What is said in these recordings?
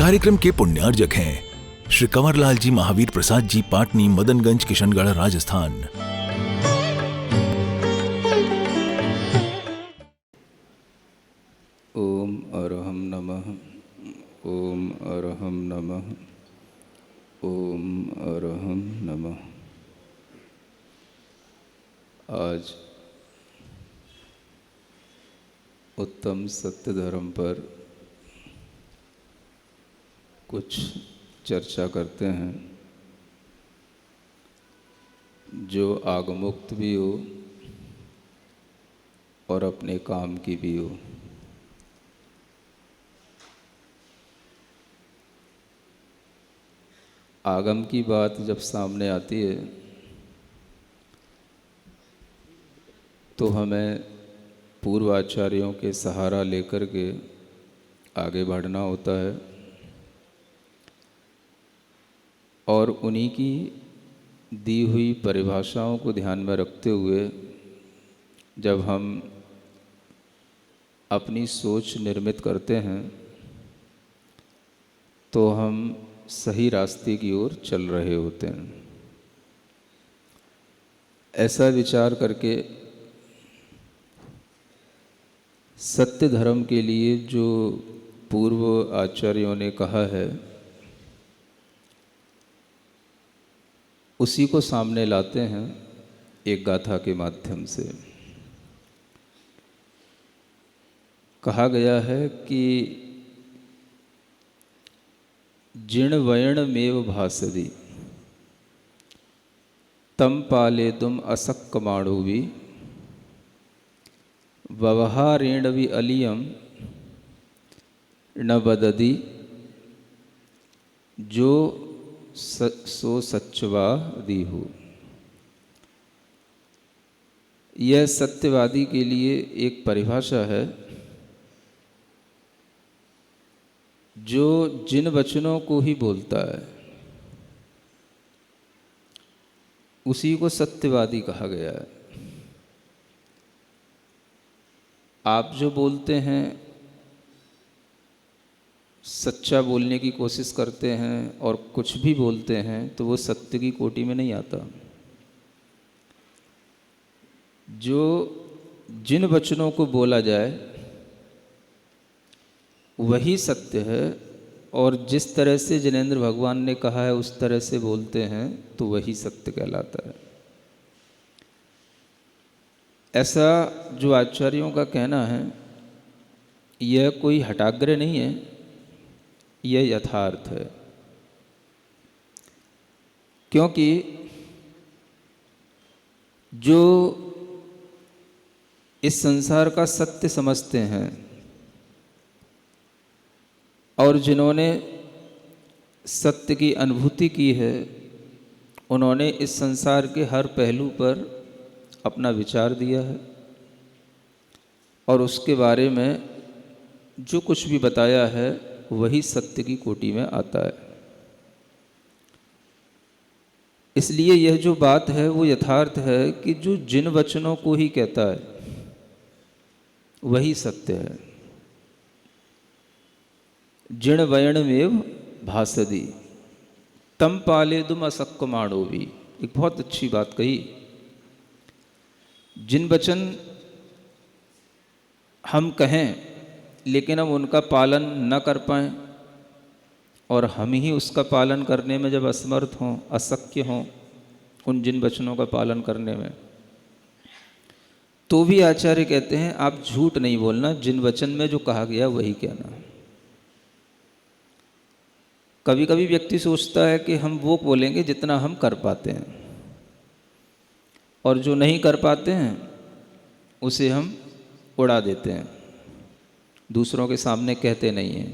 कार्यक्रम के पुण्यार्जक हैं श्री कंवरलाल जी महावीर प्रसाद जी, पाटनी, मदनगंज, किशनगढ़, राजस्थान। ओम अरहम नमः। ओम अरहम नमः। ओम अरहम नमः। आज उत्तम सत्य धर्म पर कुछ चर्चा करते हैं, जो आगमुक्त भी हो और अपने काम की भी हो। आगम की बात जब सामने आती है तो हमें पूर्वाचार्यों के सहारा लेकर के आगे बढ़ना होता है और उन्हीं की दी हुई परिभाषाओं को ध्यान में रखते हुए जब हम अपनी सोच निर्मित करते हैं तो हम सही रास्ते की ओर चल रहे होते हैं। ऐसा विचार करके सत्य धर्म के लिए जो पूर्व आचार्यों ने कहा है उसी को सामने लाते हैं एक गाथा के माध्यम से। कहा गया है कि जिण वयण मेव भासदी तम पालेतुम असक्कमाणुवि व्यवहारेण वि अलियम न बददी जो सो सच्चवादी हो। यह सत्यवादी के लिए एक परिभाषा है जो जिन वचनों को ही बोलता है उसी को सत्यवादी कहा गया है। आप जो बोलते हैं, सच्चा बोलने की कोशिश करते हैं और कुछ भी बोलते हैं तो वो सत्य की कोटि में नहीं आता। जो जिन वचनों को बोला जाए वही सत्य है और जिस तरह से जिनेंद्र भगवान ने कहा है उस तरह से बोलते हैं तो वही सत्य कहलाता है। ऐसा जो आचार्यों का कहना है यह कोई हठाग्रह नहीं है, यह यथार्थ है। क्योंकि जो इस संसार का सत्य समझते हैं और जिन्होंने सत्य की अनुभूति की है उन्होंने इस संसार के हर पहलू पर अपना विचार दिया है और उसके बारे में जो कुछ भी बताया है वही सत्य की कोटि में आता है। इसलिए यह जो बात है वो यथार्थ है कि जो जिन वचनों को ही कहता है वही सत्य है। जिण वयणमेव भासदी तम पालेदुम असक्कमाणोवि। एक बहुत अच्छी बात कही। जिन वचन हम कहें लेकिन हम उनका पालन न कर पाएं और हम ही उसका पालन करने में जब असमर्थ हों, अशक्य हों उन जिन वचनों का पालन करने में, तो भी आचार्य कहते हैं आप झूठ नहीं बोलना, जिन वचन में जो कहा गया वही कहना। कभी कभी व्यक्ति सोचता है कि हम वो बोलेंगे जितना हम कर पाते हैं और जो नहीं कर पाते हैं उसे हम उड़ा देते हैं, दूसरों के सामने कहते नहीं हैं।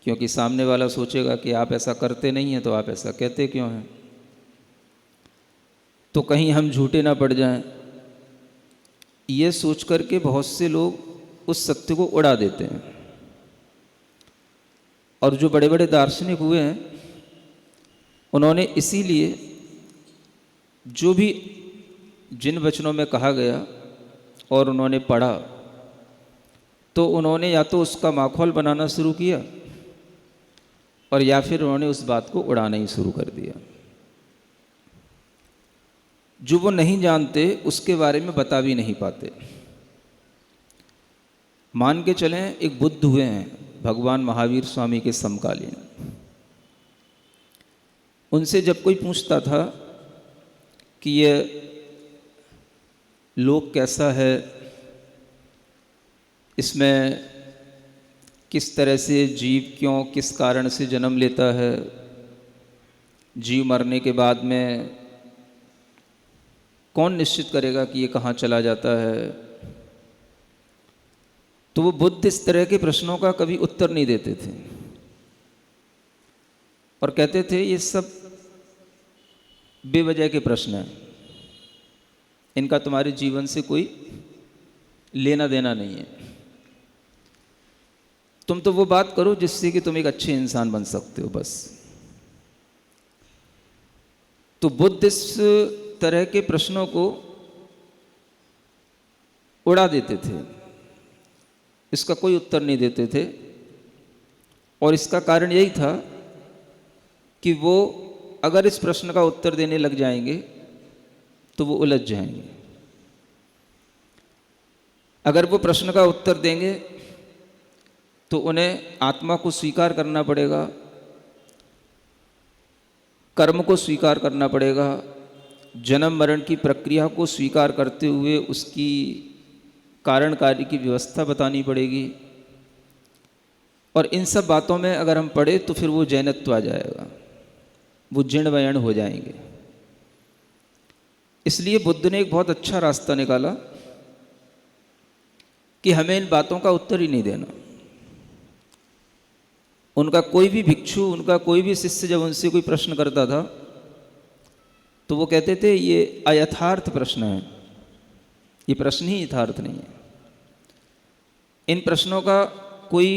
क्योंकि सामने वाला सोचेगा कि आप ऐसा करते नहीं हैं तो आप ऐसा कहते क्यों हैं, तो कहीं हम झूठे ना पड़ जाएं। ये सोच करके बहुत से लोग उस सत्य को उड़ा देते हैं। और जो बड़े बड़े दार्शनिक हुए हैं उन्होंने इसीलिए जो भी जिन वचनों में कहा गया और उन्होंने पढ़ा तो उन्होंने या तो उसका माखौल बनाना शुरू किया और या फिर उन्होंने उस बात को उड़ाना ही शुरू कर दिया। जो वो नहीं जानते उसके बारे में बता भी नहीं पाते। मान के चलें एक बुद्ध हुए हैं भगवान महावीर स्वामी के समकालीन। उनसे जब कोई पूछता था कि ये लोक कैसा है, इसमें किस तरह से जीव क्यों किस कारण से जन्म लेता है, जीव मरने के बाद में कौन निश्चित करेगा कि ये कहाँ चला जाता है, तो वो बुद्ध इस तरह के प्रश्नों का कभी उत्तर नहीं देते थे और कहते थे ये सब बेवजह के प्रश्न हैं, इनका तुम्हारे जीवन से कोई लेना देना नहीं है। तुम तो वो बात करो जिससे कि तुम एक अच्छे इंसान बन सकते हो बस। तो बुद्ध इस तरह के प्रश्नों को उड़ा देते थे, इसका कोई उत्तर नहीं देते थे। और इसका कारण यही था कि वो अगर इस प्रश्न का उत्तर देने लग जाएंगे तो वो उलझ जाएंगे। अगर वो प्रश्न का उत्तर देंगे तो उन्हें आत्मा को स्वीकार करना पड़ेगा, कर्म को स्वीकार करना पड़ेगा, जन्म मरण की प्रक्रिया को स्वीकार करते हुए उसकी कारण कार्य की व्यवस्था बतानी पड़ेगी। और इन सब बातों में अगर हम पढ़े तो फिर वो जैनत्व आ जाएगा, वो जीर्ण वयण हो जाएंगे। इसलिए बुद्ध ने एक बहुत अच्छा रास्ता निकाला कि हमें इन बातों का उत्तर ही नहीं देना। उनका कोई भी भिक्षु, उनका कोई भी शिष्य जब उनसे कोई प्रश्न करता था तो वो कहते थे ये अयथार्थ प्रश्न है, ये प्रश्न ही यथार्थ नहीं है, इन प्रश्नों का कोई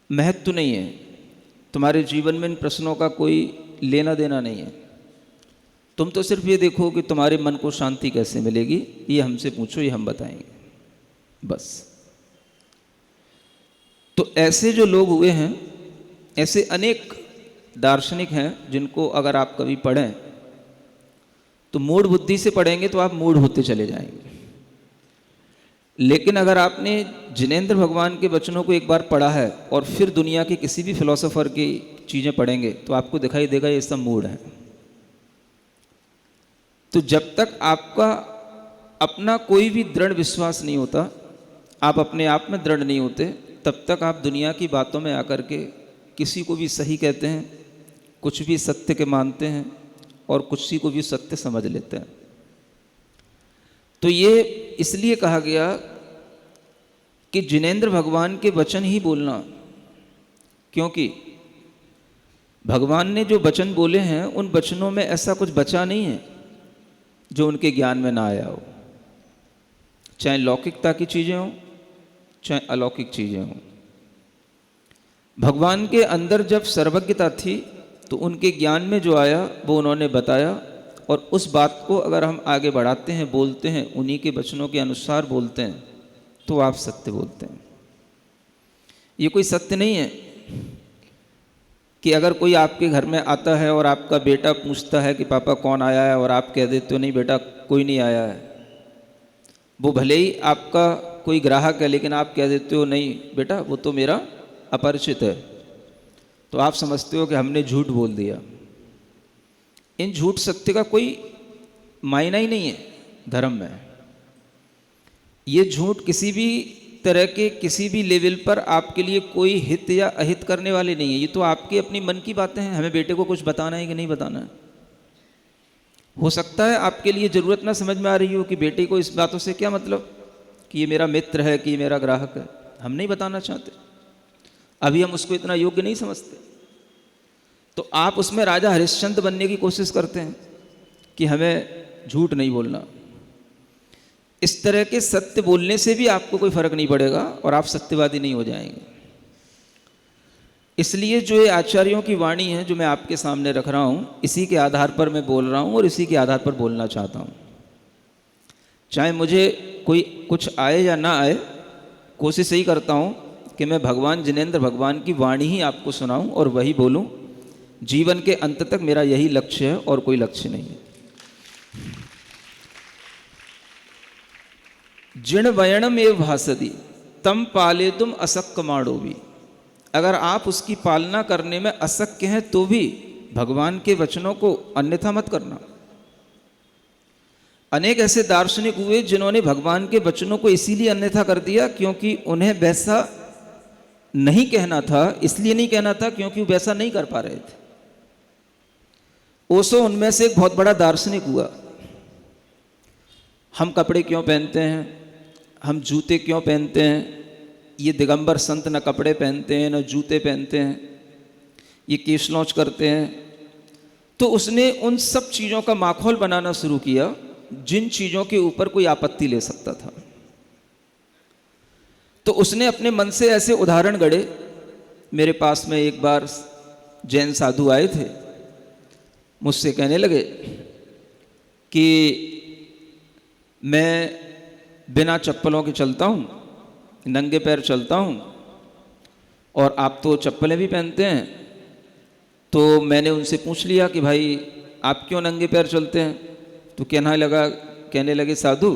महत्व नहीं है, तुम्हारे जीवन में इन प्रश्नों का कोई लेना देना नहीं है। तुम तो सिर्फ ये देखो कि तुम्हारे मन को शांति कैसे मिलेगी, ये हमसे पूछो, ये हम बताएंगे बस। तो ऐसे जो लोग हुए हैं, ऐसे अनेक दार्शनिक हैं जिनको अगर आप कभी पढ़ें तो मूढ़ बुद्धि से पढ़ेंगे तो आप मूढ़ होते चले जाएंगे। लेकिन अगर आपने जिनेंद्र भगवान के वचनों को एक बार पढ़ा है और फिर दुनिया के किसी भी फिलोसोफर की चीज़ें पढ़ेंगे तो आपको दिखाई देगा ये सब मूढ़ हैं। तो जब तक आपका अपना कोई भी दृढ़ विश्वास नहीं होता, आप अपने आप में दृढ़ नहीं होते, तब तक आप दुनिया की बातों में आकर के किसी को भी सही कहते हैं, कुछ भी सत्य के मानते हैं और किसी को भी सत्य समझ लेते हैं। तो ये इसलिए कहा गया कि जिनेंद्र भगवान के वचन ही बोलना, क्योंकि भगवान ने जो वचन बोले हैं उन वचनों में ऐसा कुछ बचा नहीं है जो उनके ज्ञान में ना आया हो, चाहे लौकिकता की चीज़ें हों चाहे अलौकिक चीज़ें हों। भगवान के अंदर जब सर्वज्ञता थी तो उनके ज्ञान में जो आया वो उन्होंने बताया, और उस बात को अगर हम आगे बढ़ाते हैं, बोलते हैं, उन्हीं के वचनों के अनुसार बोलते हैं तो आप सत्य बोलते हैं। ये कोई सत्य नहीं है कि अगर कोई आपके घर में आता है और आपका बेटा पूछता है कि पापा कौन आया है और आप कह देते हो नहीं बेटा कोई नहीं आया है। वो भले ही आपका कोई ग्राहक है लेकिन आप कह देते हो नहीं बेटा वो तो मेरा अपरिचित है, तो आप समझते हो कि हमने झूठ बोल दिया। इन झूठ सत्य का कोई मायना ही नहीं है धर्म में। ये झूठ किसी भी तरह के किसी भी लेवल पर आपके लिए कोई हित या अहित करने वाले नहीं है। ये तो आपकी अपनी मन की बातें हैं, हमें बेटे को कुछ बताना है कि नहीं बताना है। हो सकता है आपके लिए ज़रूरत ना समझ में आ रही हो कि बेटे को इस बातों से क्या मतलब कि ये मेरा मित्र है कि ये मेरा ग्राहक है, हम नहीं बताना चाहते, अभी हम उसको इतना योग्य नहीं समझते। तो आप उसमें राजा हरिश्चंद्र बनने की कोशिश करते हैं कि हमें झूठ नहीं बोलना। इस तरह के सत्य बोलने से भी आपको कोई फर्क नहीं पड़ेगा और आप सत्यवादी नहीं हो जाएंगे। इसलिए जो ये आचार्यों की वाणी है जो मैं आपके सामने रख रहा हूँ, इसी के आधार पर मैं बोल रहा हूँ और इसी के आधार पर बोलना चाहता हूँ। चाहे मुझे कोई कुछ आए या ना आए, कोशिश यही करता हूँ कि मैं भगवान जिनेंद्र भगवान की वाणी ही आपको सुनाऊं और वही बोलूं। जीवन के अंत तक मेरा यही लक्ष्य है और कोई लक्ष्य नहीं है। जिण वयणम एव भासति तम पाले तुम असक्कमाणो भी। अगर आप उसकी पालना करने में असक्य हैं तो भी भगवान के वचनों को अन्यथा मत करना। अनेक ऐसे दार्शनिक हुए जिन्होंने भगवान के वचनों को इसीलिए अन्यथा कर दिया क्योंकि उन्हें वैसा नहीं कहना था, इसलिए नहीं कहना था क्योंकि वो वैसा नहीं कर पा रहे थे। ओशो उनमें से एक बहुत बड़ा दार्शनिक हुआ। हम कपड़े क्यों पहनते हैं, हम जूते क्यों पहनते हैं, ये दिगंबर संत न कपड़े पहनते हैं न जूते पहनते हैं, ये केश लॉन्च करते हैं। तो उसने उन सब चीज़ों का माखौल बनाना शुरू किया जिन चीज़ों के ऊपर कोई आपत्ति ले सकता था। तो उसने अपने मन से ऐसे उदाहरण गढ़े। मेरे पास में एक बार जैन साधु आए थे, मुझसे कहने लगे कि मैं बिना चप्पलों के चलता हूँ, नंगे पैर चलता हूँ, और आप तो चप्पलें भी पहनते हैं। तो मैंने उनसे पूछ लिया कि भाई आप क्यों नंगे पैर चलते हैं? तो कहने लगे साधु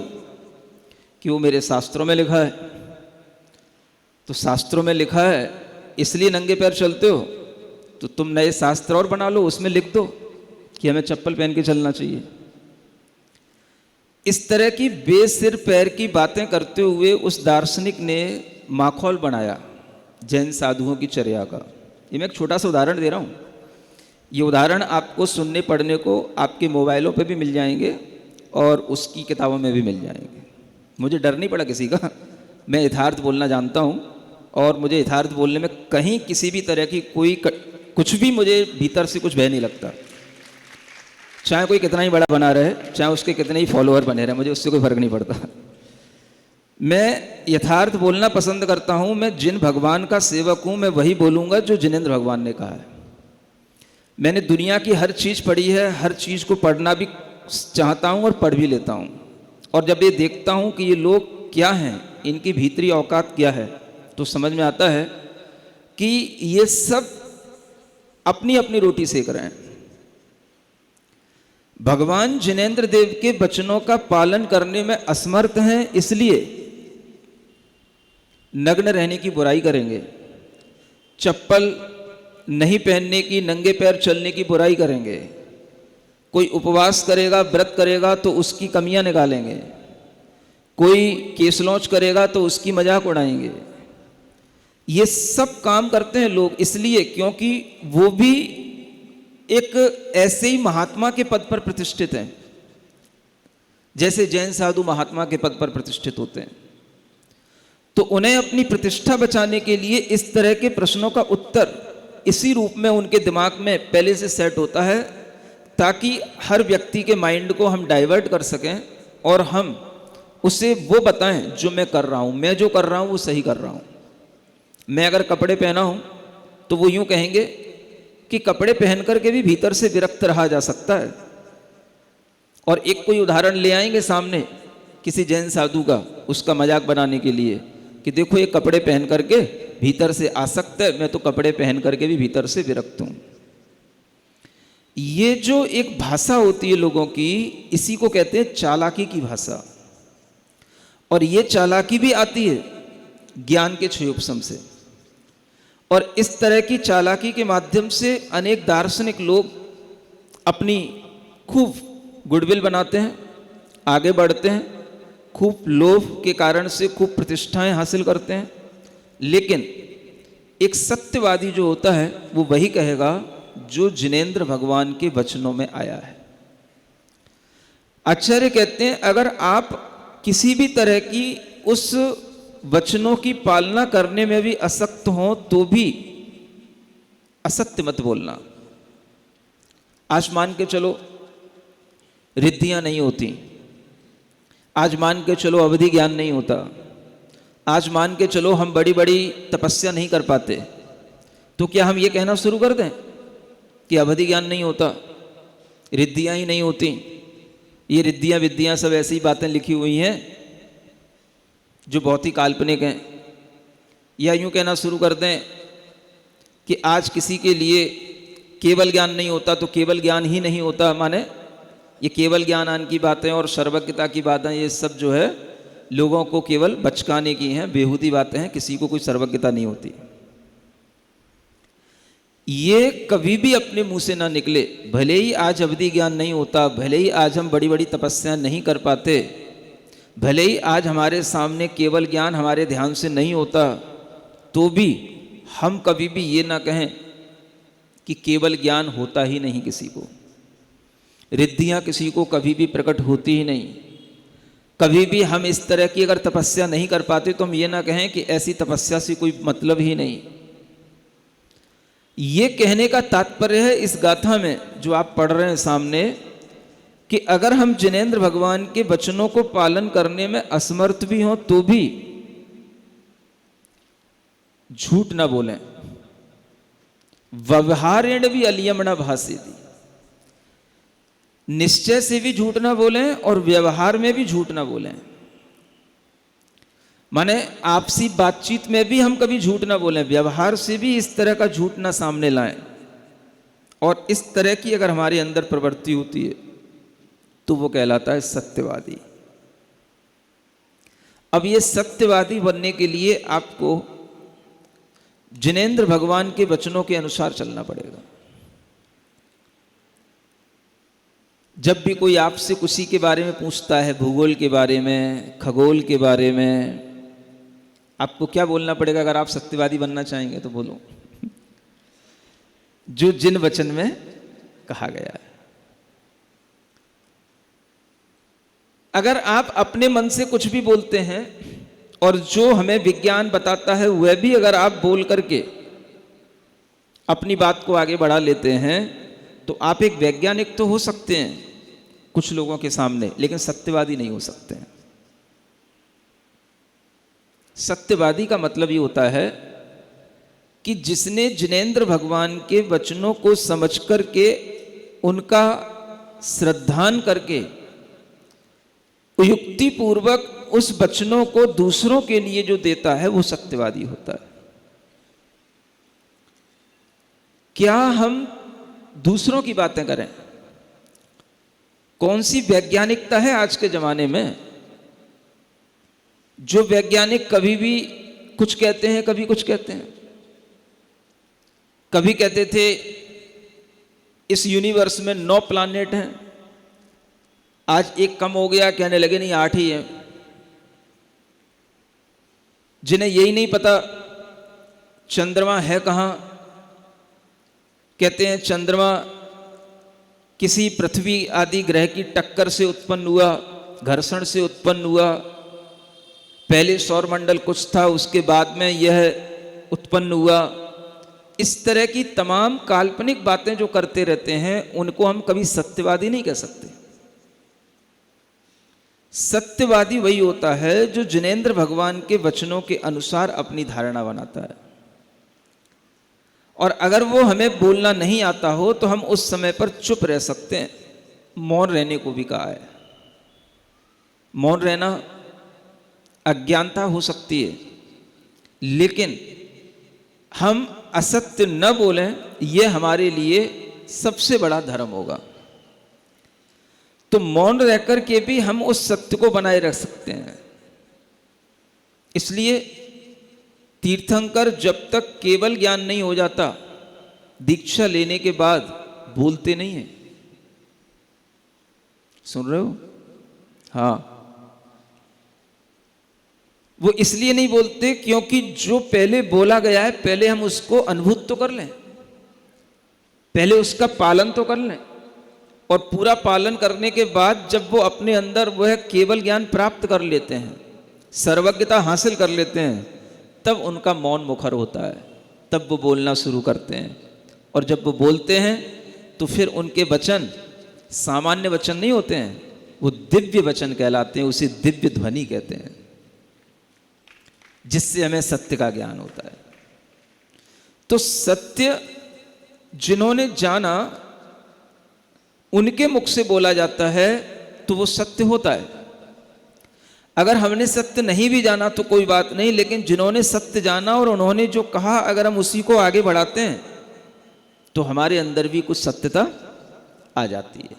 कि वो मेरे शास्त्रों में लिखा है। तो शास्त्रों में लिखा है इसलिए नंगे पैर चलते हो, तो तुम नए शास्त्र और बना लो, उसमें लिख दो कि हमें चप्पल पहन के चलना चाहिए। इस तरह की बेसिर पैर की बातें करते हुए उस दार्शनिक ने माखौल बनाया जैन साधुओं की चर्या का। ये मैं एक छोटा सा उदाहरण दे रहा हूँ। ये उदाहरण आपको सुनने पढ़ने को आपके मोबाइलों पे भी मिल जाएंगे और उसकी किताबों में भी मिल जाएंगे। मुझे डर नहीं पड़ा किसी का, मैं यथार्थ बोलना जानता हूँ और मुझे यथार्थ बोलने में कहीं किसी भी तरह की कुछ भी मुझे भीतर से कुछ भय नहीं लगता। चाहे कोई कितना ही बड़ा बना रहे, चाहे उसके कितने ही फॉलोअर बने रहे, मुझे उससे कोई फर्क नहीं पड़ता। मैं यथार्थ बोलना पसंद करता हूँ। मैं जिन भगवान का सेवक हूँ मैं वही बोलूँगा जो जिनेंद्र भगवान ने कहा है। मैंने दुनिया की हर चीज़ पढ़ी है, हर चीज़ को पढ़ना भी चाहता हूँ और पढ़ भी लेता हूँ। और जब ये देखता हूँ कि ये लोग क्या हैं, इनकी भीतरी औकात क्या है, तो समझ में आता है कि ये सब अपनी अपनी रोटी सेक रहे हैं। भगवान जिनेंद्र देव के वचनों का पालन करने में असमर्थ हैं, इसलिए नग्न रहने की बुराई करेंगे, चप्पल नहीं पहनने की, नंगे पैर चलने की बुराई करेंगे। कोई उपवास करेगा, व्रत करेगा तो उसकी कमियां निकालेंगे। कोई केस लॉन्च करेगा तो उसकी मजाक उड़ाएंगे। ये सब काम करते हैं लोग इसलिए क्योंकि वो भी एक ऐसे ही महात्मा के पद पर प्रतिष्ठित हैं जैसे जैन साधु महात्मा के पद पर प्रतिष्ठित होते हैं। तो उन्हें अपनी प्रतिष्ठा बचाने के लिए इस तरह के प्रश्नों का उत्तर इसी रूप में उनके दिमाग में पहले से सेट होता है ताकि हर व्यक्ति के माइंड को हम डाइवर्ट कर सकें और हम उसे वो बताएं जो मैं कर रहा हूं। मैं जो कर रहा हूं वो सही कर रहा हूं। मैं अगर कपड़े पहना हूं तो वो यूं कहेंगे कि कपड़े पहन करके भी भीतर से विरक्त रहा जा सकता है। और एक कोई उदाहरण ले आएंगे सामने किसी जैन साधु का, उसका मजाक बनाने के लिए कि देखो ये कपड़े पहन करके भीतर से आसक्त है, मैं तो कपड़े पहन करके भी भीतर से विरक्त हूं। ये जो एक भाषा होती है लोगों की, इसी को कहते हैं चालाकी की भाषा। और ये चालाकी भी आती है ज्ञान के क्षयोपशम से। और इस तरह की चालाकी के माध्यम से अनेक दार्शनिक लोग अपनी खूब गुडविल बनाते हैं, आगे बढ़ते हैं, खूब लोभ के कारण से खूब प्रतिष्ठाएं हासिल करते हैं। लेकिन एक सत्यवादी जो होता है वो वही कहेगा जो जिनेंद्र भगवान के वचनों में आया है। आचार्य कहते हैं अगर आप किसी भी तरह की उस वचनों की पालना करने में भी असक्त हो तो भी असत्य मत बोलना। आज मान के चलो रिद्धियां नहीं होती, आज मान के चलो अवधि ज्ञान नहीं होता, आज मान के चलो हम बड़ी बड़ी तपस्या नहीं कर पाते, तो क्या हम ये कहना शुरू कर दें कि अवधि ज्ञान नहीं होता, रिद्धियां ही नहीं होती? ये रिद्धियां विद्यां सब ऐसी बातें लिखी हुई हैं जो बहुत ही काल्पनिक हैं। या यूं कहना शुरू कर दें कि आज किसी के लिए केवल ज्ञान नहीं होता तो केवल ज्ञान ही नहीं होता, माने ये केवल ज्ञान की बातें और सर्वज्ञता की बातें, ये सब जो है लोगों को केवल बचकाने की हैं, बेहूदी बातें हैं, किसी को कोई सर्वज्ञता नहीं होती। ये कभी भी अपने मुंह से ना निकले। भले ही आज अवधि ज्ञान नहीं होता, भले ही आज हम बड़ी बड़ी तपस्या नहीं कर पाते, भले ही आज हमारे सामने केवल ज्ञान हमारे ध्यान से नहीं होता, तो भी हम कभी भी ये ना कहें कि केवल ज्ञान होता ही नहीं। किसी को रिद्धियां किसी को कभी भी प्रकट होती ही नहीं। कभी भी हम इस तरह की अगर तपस्या नहीं कर पाते तो हम ये ना कहें कि ऐसी तपस्या से कोई मतलब ही नहीं। ये कहने का तात्पर्य है इस गाथा में जो आप पढ़ रहे हैं सामने, कि अगर हम जिनेंद्र भगवान के वचनों को पालन करने में असमर्थ भी हों तो भी झूठ ना बोलें। व्यवहारेण भी अलियमना भासेति, निश्चय से भी झूठ ना बोलें और व्यवहार में भी झूठ ना बोलें। माने आपसी बातचीत में भी हम कभी झूठ ना बोलें, व्यवहार से भी इस तरह का झूठ ना सामने लाएं। और इस तरह की अगर हमारे अंदर प्रवृत्ति होती है तो वो कहलाता है सत्यवादी। अब ये सत्यवादी बनने के लिए आपको जिनेंद्र भगवान के वचनों के अनुसार चलना पड़ेगा। जब भी कोई आपसे किसी के बारे में पूछता है, भूगोल के बारे में, खगोल के बारे में, आपको क्या बोलना पड़ेगा? अगर आप सत्यवादी बनना चाहेंगे तो बोलो जो जिन वचन में कहा गया है। अगर आप अपने मन से कुछ भी बोलते हैं और जो हमें विज्ञान बताता है वह भी अगर आप बोल करके अपनी बात को आगे बढ़ा लेते हैं तो आप एक वैज्ञानिक तो हो सकते हैं कुछ लोगों के सामने, लेकिन सत्यवादी नहीं हो सकते हैं। सत्यवादी का मतलब ये होता है कि जिसने जिनेंद्र भगवान के वचनों को समझ करके उनका श्रद्धान करके युक्ति पूर्वक उस वचनों को दूसरों के लिए जो देता है वो सत्यवादी होता है। क्या हम दूसरों की बातें करें? कौन सी वैज्ञानिकता है आज के जमाने में? जो वैज्ञानिक कभी भी कुछ कहते हैं, कभी कुछ कहते हैं। कभी कहते थे इस यूनिवर्स में 9 प्लैनेट हैं, आज एक कम हो गया, कहने लगे नहीं 8 ही है। जिन्हें यही नहीं पता चंद्रमा है कहां, कहते हैं चंद्रमा किसी पृथ्वी आदि ग्रह की टक्कर से उत्पन्न हुआ, घर्षण से उत्पन्न हुआ। पहले सौरमंडल कुछ था, उसके बाद में यह उत्पन्न हुआ। इस तरह की तमाम काल्पनिक बातें जो करते रहते हैं उनको हम कभी सत्यवादी नहीं कह सकते। सत्यवादी वही होता है जो जिनेंद्र भगवान के वचनों के अनुसार अपनी धारणा बनाता है। और अगर वो हमें बोलना नहीं आता हो तो हम उस समय पर चुप रह सकते हैं। मौन रहने को भी कहा है। मौन रहना अज्ञानता हो सकती है, लेकिन हम असत्य न बोलें यह हमारे लिए सबसे बड़ा धर्म होगा। तो मौन रहकर के भी हम उस सत्य को बनाए रख सकते हैं। इसलिए तीर्थंकर जब तक केवल ज्ञान नहीं हो जाता, दीक्षा लेने के बाद बोलते नहीं है। सुन रहे हो? हाँ, वो इसलिए नहीं बोलते क्योंकि जो पहले बोला गया है पहले हम उसको अनुभूत तो कर लें, पहले उसका पालन तो कर लें। और पूरा पालन करने के बाद जब वो अपने अंदर वह केवल ज्ञान प्राप्त कर लेते हैं, सर्वज्ञता हासिल कर लेते हैं, तब उनका मौन मुखर होता है, तब वो बोलना शुरू करते हैं। और जब वो बोलते हैं तो फिर उनके वचन सामान्य वचन नहीं होते हैं, वो दिव्य वचन कहलाते हैं। उसे दिव्य ध्वनि कहते हैं, जिससे हमें सत्य का ज्ञान होता है। तो सत्य जिन्होंने जाना उनके मुख से बोला जाता है तो वो सत्य होता है। अगर हमने सत्य नहीं भी जाना तो कोई बात नहीं, लेकिन जिन्होंने सत्य जाना और उन्होंने जो कहा अगर हम उसी को आगे बढ़ाते हैं तो हमारे अंदर भी कुछ सत्यता आ जाती है।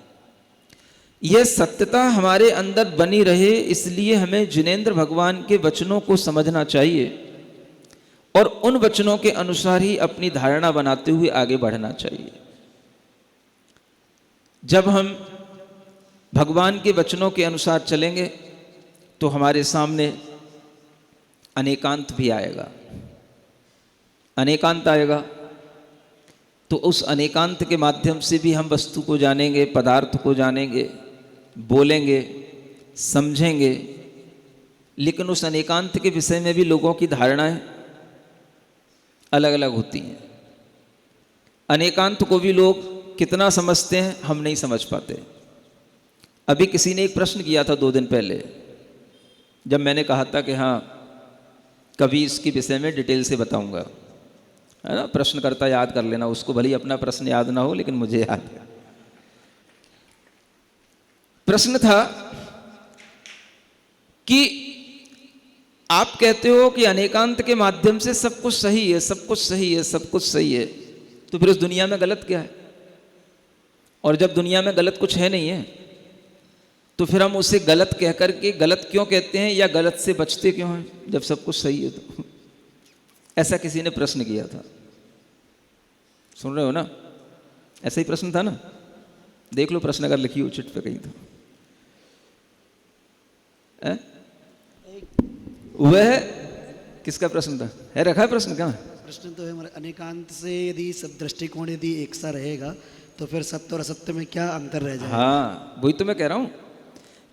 यह सत्यता हमारे अंदर बनी रहे इसलिए हमें जिनेंद्र भगवान के वचनों को समझना चाहिए और उन वचनों के अनुसार ही अपनी धारणा बनाते हुए आगे बढ़ना चाहिए। जब हम भगवान के वचनों के अनुसार चलेंगे तो हमारे सामने अनेकांत भी आएगा। अनेकांत आएगा तो उस अनेकांत के माध्यम से भी हम वस्तु को जानेंगे, पदार्थ को जानेंगे, बोलेंगे, समझेंगे, लेकिन उस अनेकांत के विषय में भी लोगों की धारणाएं अलग अलग होती हैं। अनेकांत को भी लोग कितना समझते हैं हम नहीं समझ पाते। अभी किसी ने एक प्रश्न किया था 2 दिन पहले, जब मैंने कहा था कि हाँ कभी इसके विषय में डिटेल से बताऊंगा, है ना। प्रश्नकर्ता याद कर लेना उसको, भले ही अपना प्रश्न याद ना हो लेकिन मुझे याद है। प्रश्न था कि आप कहते हो कि अनेकांत के माध्यम से सब कुछ सही है, सब कुछ सही है, सब कुछ सही है, तो फिर उस दुनिया में गलत क्या है? और जब दुनिया में गलत कुछ है नहीं है तो फिर हम उसे गलत कह करके गलत क्यों कहते हैं या गलत से बचते क्यों हैं जब सब कुछ सही है? तो ऐसा किसी ने प्रश्न किया था, सुन रहे हो ना? ऐसा ही प्रश्न था ना, देख लो प्रश्न अगर लिखी हो चिट पे कहीं तो। वह किसका प्रश्न था? है रखा है प्रश्न? कहाँ प्रश्न तो है हमारे, अनेकांत से यदि सब दृष्टिकोण यदि एक सा रहेगा तो फिर सत्य और असत्य में क्या अंतर रह जाएगा? हाँ वही तो मैं कह रहा हूं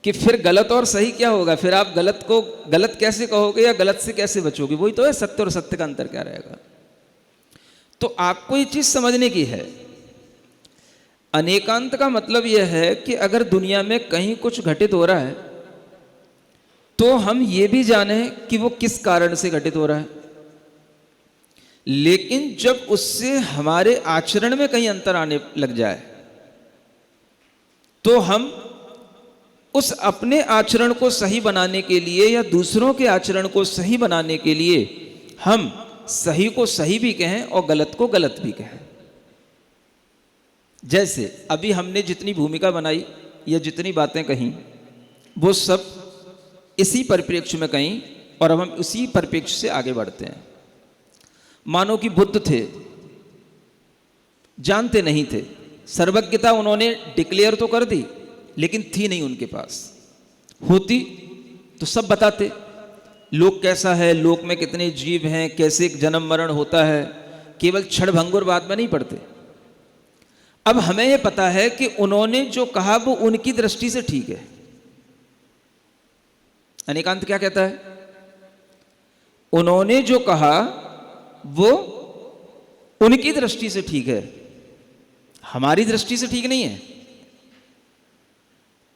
कि फिर गलत और सही क्या होगा? फिर आप गलत को गलत कैसे कहोगे या गलत से कैसे बचोगे? वही तो है, सत्य और सत्य का अंतर क्या रहेगा। तो आपको ये चीज समझने की है। अनेकांत का मतलब यह है कि अगर दुनिया में कहीं कुछ घटित हो रहा है तो हम ये भी जाने कि वो किस कारण से घटित हो रहा है, लेकिन जब उससे हमारे आचरण में कहीं अंतर आने लग जाए तो हम उस अपने आचरण को सही बनाने के लिए या दूसरों के आचरण को सही बनाने के लिए हम सही को सही भी कहें और गलत को गलत भी कहें। जैसे अभी हमने जितनी भूमिका बनाई या जितनी बातें कहीं वो सब इसी परिप्रेक्ष्य में कहीं और अब हम उसी परिप्रेक्ष्य से आगे बढ़ते हैं। मानो कि बुद्ध थे, जानते नहीं थे, सर्वज्ञता उन्होंने डिक्लेयर तो कर दी लेकिन थी नहीं उनके पास। होती तो सब बताते, लोक कैसा है, लोक में कितने जीव हैं, कैसे एक जन्म मरण होता है, केवल क्षणभंगुर बात में नहीं पड़ते। अब हमें यह पता है कि उन्होंने जो कहा वो उनकी दृष्टि से ठीक है। अनेकांत क्या कहता है? उन्होंने जो कहा वो उनकी दृष्टि से ठीक है, हमारी दृष्टि से ठीक नहीं है।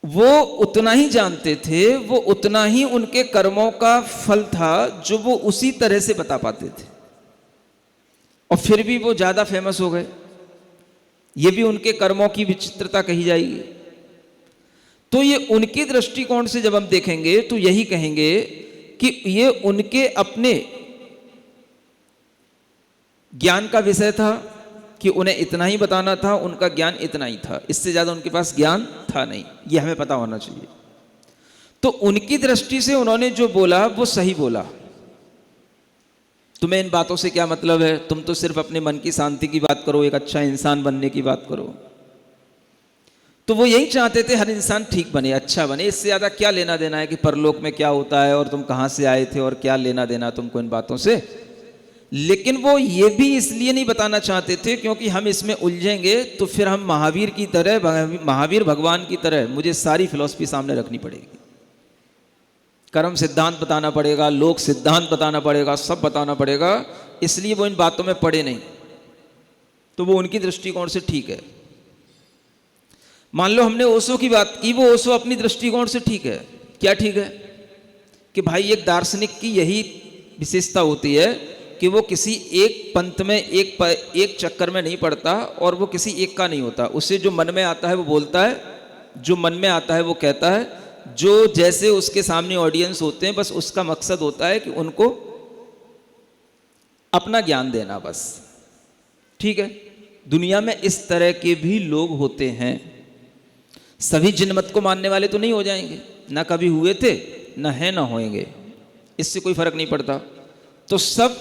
वो उतना ही जानते थे, वो उतना ही उनके कर्मों का फल था जो वो उसी तरह से बता पाते थे, और फिर भी वो ज्यादा फेमस हो गए। ये भी उनके कर्मों की विचित्रता कही जाएगी। तो ये उनकी दृष्टिकोण से जब हम देखेंगे तो यही कहेंगे कि ये उनके अपने ज्ञान का विषय था कि उन्हें इतना ही बताना था, उनका ज्ञान इतना ही था, इससे ज्यादा उनके पास ज्ञान था नहीं। ये हमें पता होना चाहिए। तो उनकी दृष्टि से उन्होंने जो बोला वो सही बोला। तुम्हें इन बातों से क्या मतलब है? तुम तो सिर्फ अपने मन की शांति की बात करो, एक अच्छा इंसान बनने की बात करो। तो वो यही चाहते थे हर इंसान ठीक बने, अच्छा बने। इससे ज्यादा क्या लेना देना है कि परलोक में क्या होता है और तुम कहां से आए थे और क्या लेना देना तुमको इन बातों से। लेकिन वो ये भी इसलिए नहीं बताना चाहते थे क्योंकि हम इसमें उलझेंगे तो फिर हम महावीर की तरह, महावीर भगवान की तरह मुझे सारी फिलॉसफी सामने रखनी पड़ेगी। कर्म सिद्धांत बताना पड़ेगा, लोक सिद्धांत बताना पड़ेगा, सब बताना पड़ेगा। इसलिए वो इन बातों में पड़े नहीं। तो वो उनकी दृष्टिकोण से ठीक है। मान लो हमने ओशो की बात की, वो ओशो अपनी दृष्टिकोण से ठीक है। क्या ठीक है? कि भाई एक दार्शनिक की यही विशेषता होती है कि वो किसी एक पंथ में, एक चक्कर में नहीं पड़ता और वो किसी एक का नहीं होता। उससे जो मन में आता है वो बोलता है, जो मन में आता है वो कहता है, जो जैसे उसके सामने ऑडियंस होते हैं, बस उसका मकसद होता है कि उनको अपना ज्ञान देना बस। ठीक है, दुनिया में इस तरह के भी लोग होते हैं। सभी जिन मत को मानने वाले तो नहीं हो जाएंगे, ना कभी हुए थे, ना है, ना होएंगे, इससे कोई फर्क नहीं पड़ता। तो सब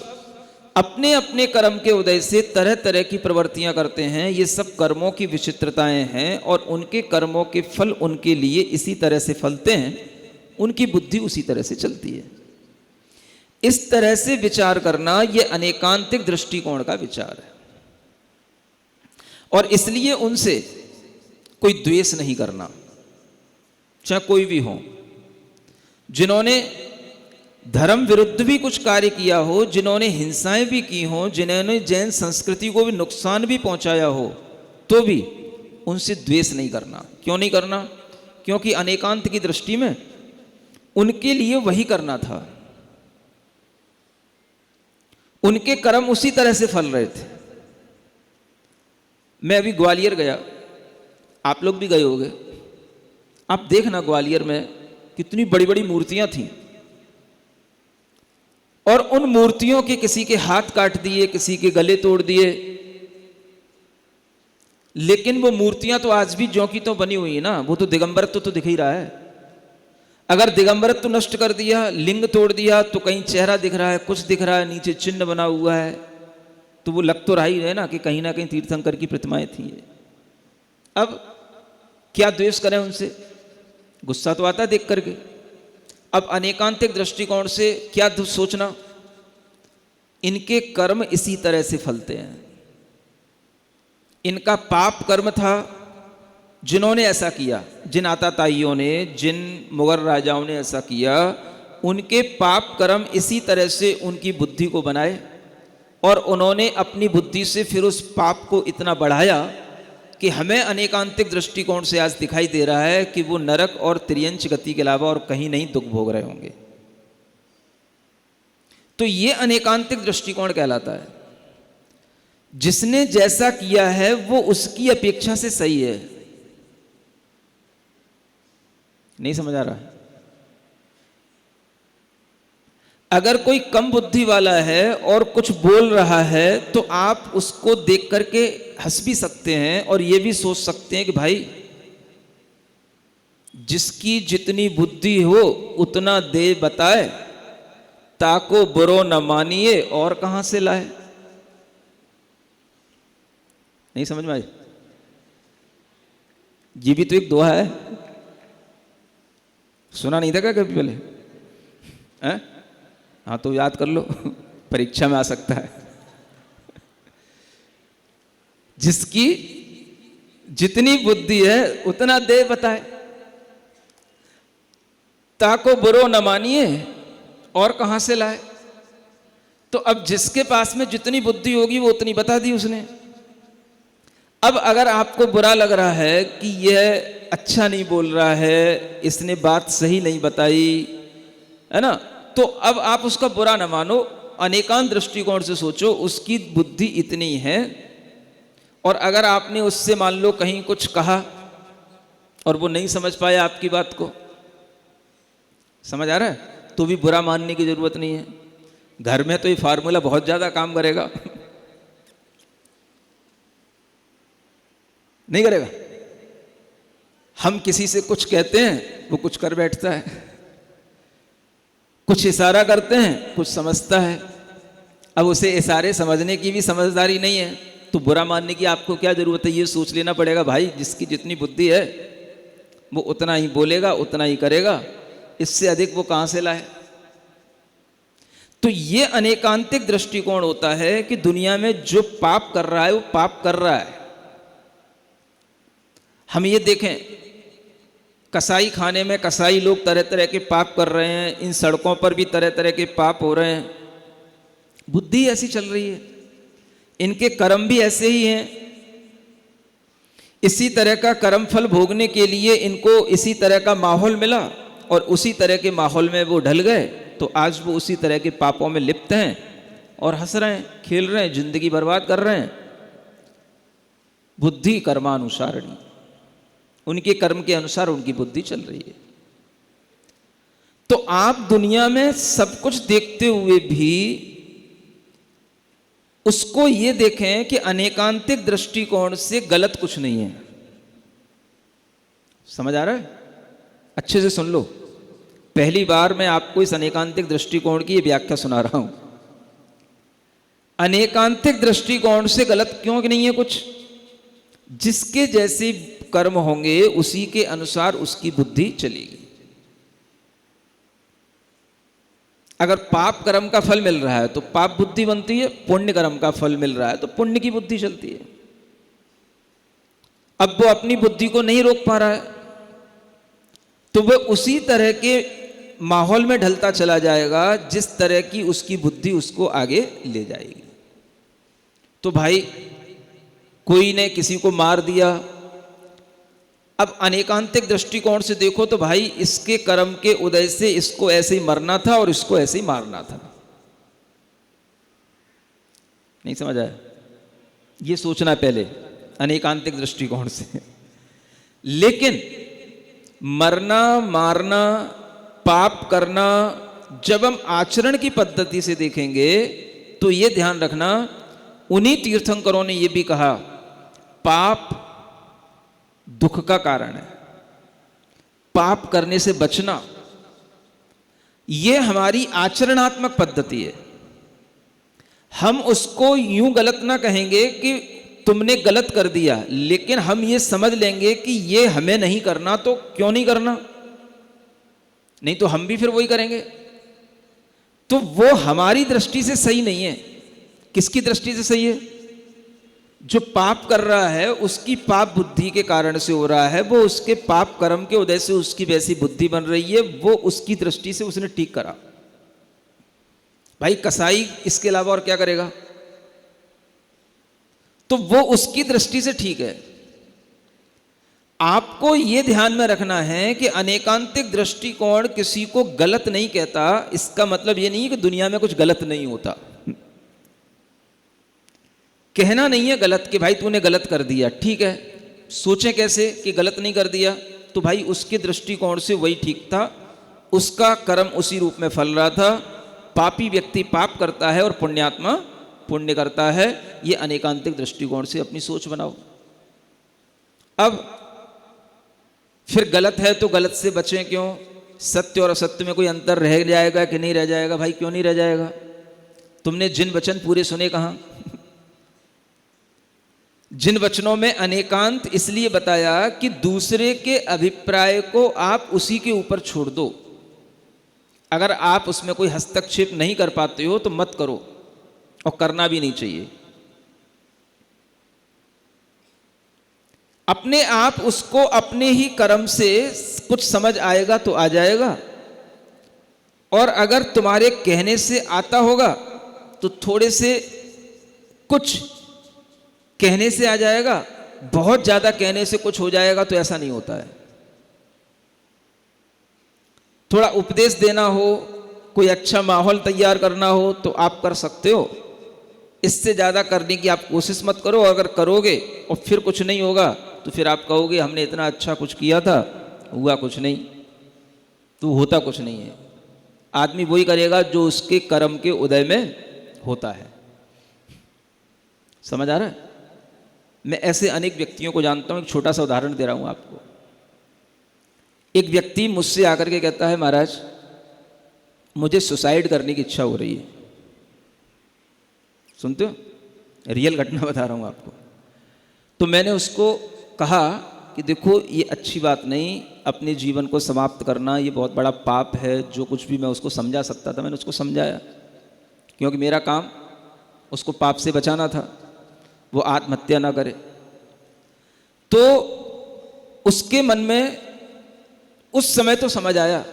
अपने अपने कर्म के उदय से तरह तरह की प्रवृत्तियां करते हैं। ये सब कर्मों की विचित्रताएं हैं और उनके कर्मों के फल उनके लिए इसी तरह से फलते हैं, उनकी बुद्धि उसी तरह से चलती है। इस तरह से विचार करना ये अनेकांतिक दृष्टिकोण का विचार है। और इसलिए उनसे कोई द्वेष नहीं करना, चाहे कोई भी हो। जिन्होंने धर्म विरुद्ध भी कुछ कार्य किया हो, जिन्होंने हिंसाएं भी की हो, जिन्होंने जैन संस्कृति को भी नुकसान भी पहुंचाया हो, तो भी उनसे द्वेष नहीं करना। क्यों नहीं करना? क्योंकि अनेकांत की दृष्टि में उनके लिए वही करना था, उनके कर्म उसी तरह से फल रहे थे। मैं अभी ग्वालियर गया, आप लोग भी गए होंगे। आप देखना ग्वालियर में कितनी बड़ी बड़ी मूर्तियां थीं, और उन मूर्तियों के किसी के हाथ काट दिए, किसी के गले तोड़ दिए, लेकिन वो मूर्तियां तो आज भी ज्यों की तो बनी हुई है ना। वो तो दिगंबरत्व तो दिख ही रहा है। अगर दिगंबरत्व नष्ट कर दिया, लिंग तोड़ दिया, तो कहीं चेहरा दिख रहा है, कुछ दिख रहा है, नीचे चिन्ह बना हुआ है, तो वो लग तो रहा ही है ना कि कहीं ना कहीं तीर्थंकर की प्रतिमाएं थी। अब क्या द्वेष करें उनसे? गुस्सा तो आता देख करके। अब अनेकांतिक दृष्टिकोण से क्या सोचना, इनके कर्म इसी तरह से फलते हैं। इनका पाप कर्म था, जिन्होंने ऐसा किया, जिन आताताइयों ने, जिन मुगल राजाओं ने ऐसा किया, उनके पाप कर्म इसी तरह से उनकी बुद्धि को बनाए, और उन्होंने अपनी बुद्धि से फिर उस पाप को इतना बढ़ाया कि हमें अनेकांतिक दृष्टिकोण से आज दिखाई दे रहा है कि वो नरक और त्रियंच गति के अलावा और कहीं नहीं दुख भोग रहे होंगे। तो ये अनेकांतिक दृष्टिकोण कहलाता है। जिसने जैसा किया है वो उसकी अपेक्षा से सही है। नहीं समझ आ रहा है? अगर कोई कम बुद्धि वाला है और कुछ बोल रहा है, तो आप उसको देख करके हंस भी सकते हैं और ये भी सोच सकते हैं कि भाई जिसकी जितनी बुद्धि हो उतना दे बताए, ताको बुरो न मानिए और कहां से लाए। नहीं समझ में आई? ये भी तो एक दोहा है, सुना नहीं था क्या कभी पहले? हाँ तो याद कर लो, परीक्षा में आ सकता है। जिसकी जितनी बुद्धि है उतना दे बताए, ताको बुरो न मानिए और कहां से लाए। तो अब जिसके पास में जितनी बुद्धि होगी वो उतनी बता दी उसने। अब अगर आपको बुरा लग रहा है कि यह अच्छा नहीं बोल रहा है, इसने बात सही नहीं बताई, है ना, तो अब आप उसका बुरा न मानो, अनेकांत दृष्टिकोण से सोचो, उसकी बुद्धि इतनी है। और अगर आपने उससे मान लो कहीं कुछ कहा और वो नहीं समझ पाया आपकी बात को, समझ आ रहा है, तो भी बुरा मानने की जरूरत नहीं है। घर में तो ये फार्मूला बहुत ज्यादा काम करेगा। नहीं करेगा? हम किसी से कुछ कहते हैं, वो कुछ कर बैठता है, कुछ इशारा करते हैं, कुछ समझता है। अब उसे इशारे समझने की भी समझदारी नहीं है, तो बुरा मानने की आपको क्या जरूरत है? ये सोच लेना पड़ेगा भाई जिसकी जितनी बुद्धि है वो उतना ही बोलेगा, उतना ही करेगा, इससे अधिक वो कहां से लाए। तो ये अनेकांतिक दृष्टिकोण होता है कि दुनिया में जो पाप कर रहा है वो पाप कर रहा है। हम ये देखें, कसाई खाने में कसाई लोग तरह तरह के पाप कर रहे हैं, इन सड़कों पर भी तरह तरह के पाप हो रहे हैं। बुद्धि ऐसी चल रही है, इनके कर्म भी ऐसे ही हैं। इसी तरह का कर्म फल भोगने के लिए इनको इसी तरह का माहौल मिला और उसी तरह के माहौल में वो ढल गए, तो आज वो उसी तरह के पापों में लिप्त हैं और हंस रहे हैं, खेल रहे हैं, जिंदगी बर्बाद कर रहे हैं। बुद्धि कर्मानुसारणी, उनके कर्म के अनुसार उनकी बुद्धि चल रही है। तो आप दुनिया में सब कुछ देखते हुए भी उसको ये देखें कि अनेकांतिक दृष्टिकोण से गलत कुछ नहीं है। समझ आ रहा है? अच्छे से सुन लो। पहली बार मैं आपको इस अनेकांतिक दृष्टिकोण की व्याख्या सुना रहा हूं। अनेकांतिक दृष्टिकोण से गलत क्यों कि नहीं है कुछ? जिसके जैसे कर्म होंगे उसी के अनुसार उसकी बुद्धि चलेगी। अगर पाप कर्म का फल मिल रहा है तो पाप बुद्धि बनती है, पुण्य कर्म का फल मिल रहा है तो पुण्य की बुद्धि चलती है। अब वो अपनी बुद्धि को नहीं रोक पा रहा है तो वह उसी तरह के माहौल में ढलता चला जाएगा जिस तरह की उसकी बुद्धि उसको आगे ले जाएगी। तो भाई कोई ने किसी को मार दिया, अब अनेकांतिक दृष्टिकोण से देखो तो भाई इसके कर्म के उदय से इसको ऐसे ही मरना था और इसको ऐसे ही मारना था। नहीं समझ आया? ये सोचना पहले अनेकांतिक दृष्टिकोण से। लेकिन मरना, मारना, पाप करना जब हम आचरण की पद्धति से देखेंगे तो ये ध्यान रखना, उन्हीं तीर्थंकरों ने ये भी कहा पाप दुख का कारण है। पाप करने से बचना यह हमारी आचरणात्मक पद्धति है। हम उसको यूं गलत ना कहेंगे कि तुमने गलत कर दिया, लेकिन हम ये समझ लेंगे कि ये हमें नहीं करना तो क्यों नहीं करना, नहीं तो हम भी फिर वही करेंगे। तो वो हमारी दृष्टि से सही नहीं है। किसकी दृष्टि से सही है? जो पाप कर रहा है उसकी पाप बुद्धि के कारण से हो रहा है, वो उसके पाप कर्म के उदय से उसकी वैसी बुद्धि बन रही है, वो उसकी दृष्टि से उसने ठीक करा। भाई कसाई इसके अलावा और क्या करेगा? तो वो उसकी दृष्टि से ठीक है। आपको यह ध्यान में रखना है कि अनेकांतिक दृष्टिकोण किसी को गलत नहीं कहता। इसका मतलब यह नहीं है कि दुनिया में कुछ गलत नहीं होता। कहना नहीं है गलत कि भाई तूने गलत कर दिया, ठीक है, सोचें कैसे कि गलत नहीं कर दिया, तो भाई उसके दृष्टिकोण से वही ठीक था, उसका कर्म उसी रूप में फल रहा था। पापी व्यक्ति पाप करता है और पुण्यात्मा पुण्य करता है। ये अनेकांतिक दृष्टिकोण से अपनी सोच बनाओ। अब फिर गलत है तो गलत से बचें क्यों? सत्य और असत्य में कोई अंतर रह जाएगा कि नहीं रह जाएगा? भाई क्यों नहीं रह जाएगा? तुमने जिन वचन पूरे सुने कहां? जिन वचनों में अनेकांत इसलिए बताया कि दूसरे के अभिप्राय को आप उसी के ऊपर छोड़ दो। अगर आप उसमें कोई हस्तक्षेप नहीं कर पाते हो तो मत करो, और करना भी नहीं चाहिए। अपने आप उसको अपने ही कर्म से कुछ समझ आएगा तो आ जाएगा, और अगर तुम्हारे कहने से आता होगा तो थोड़े से कुछ कहने से आ जाएगा, बहुत ज्यादा कहने से कुछ हो जाएगा तो ऐसा नहीं होता है। थोड़ा उपदेश देना हो, कोई अच्छा माहौल तैयार करना हो तो आप कर सकते हो। इससे ज्यादा करने की आप कोशिश मत करो। अगर करोगे और फिर कुछ नहीं होगा तो फिर आप कहोगे हमने इतना अच्छा कुछ किया था, हुआ कुछ नहीं, तो होता कुछ नहीं है। आदमी वही करेगा जो उसके कर्म के उदय में होता है। समझ आ रहा है? मैं ऐसे अनेक व्यक्तियों को जानता हूं। एक छोटा सा उदाहरण दे रहा हूं आपको। एक व्यक्ति मुझसे आकर के कहता है महाराज मुझे सुसाइड करने की इच्छा हो रही है। सुनते हो? रियल घटना बता रहा हूं आपको। तो मैंने उसको कहा कि देखो ये अच्छी बात नहीं, अपने जीवन को समाप्त करना ये बहुत बड़ा पाप है। जो कुछ भी मैं उसको समझा सकता था मैंने उसको समझाया, क्योंकि मेरा काम उसको पाप से बचाना था, वो आत्महत्या ना करे। तो उसके मन में उस समय तो समझ आया,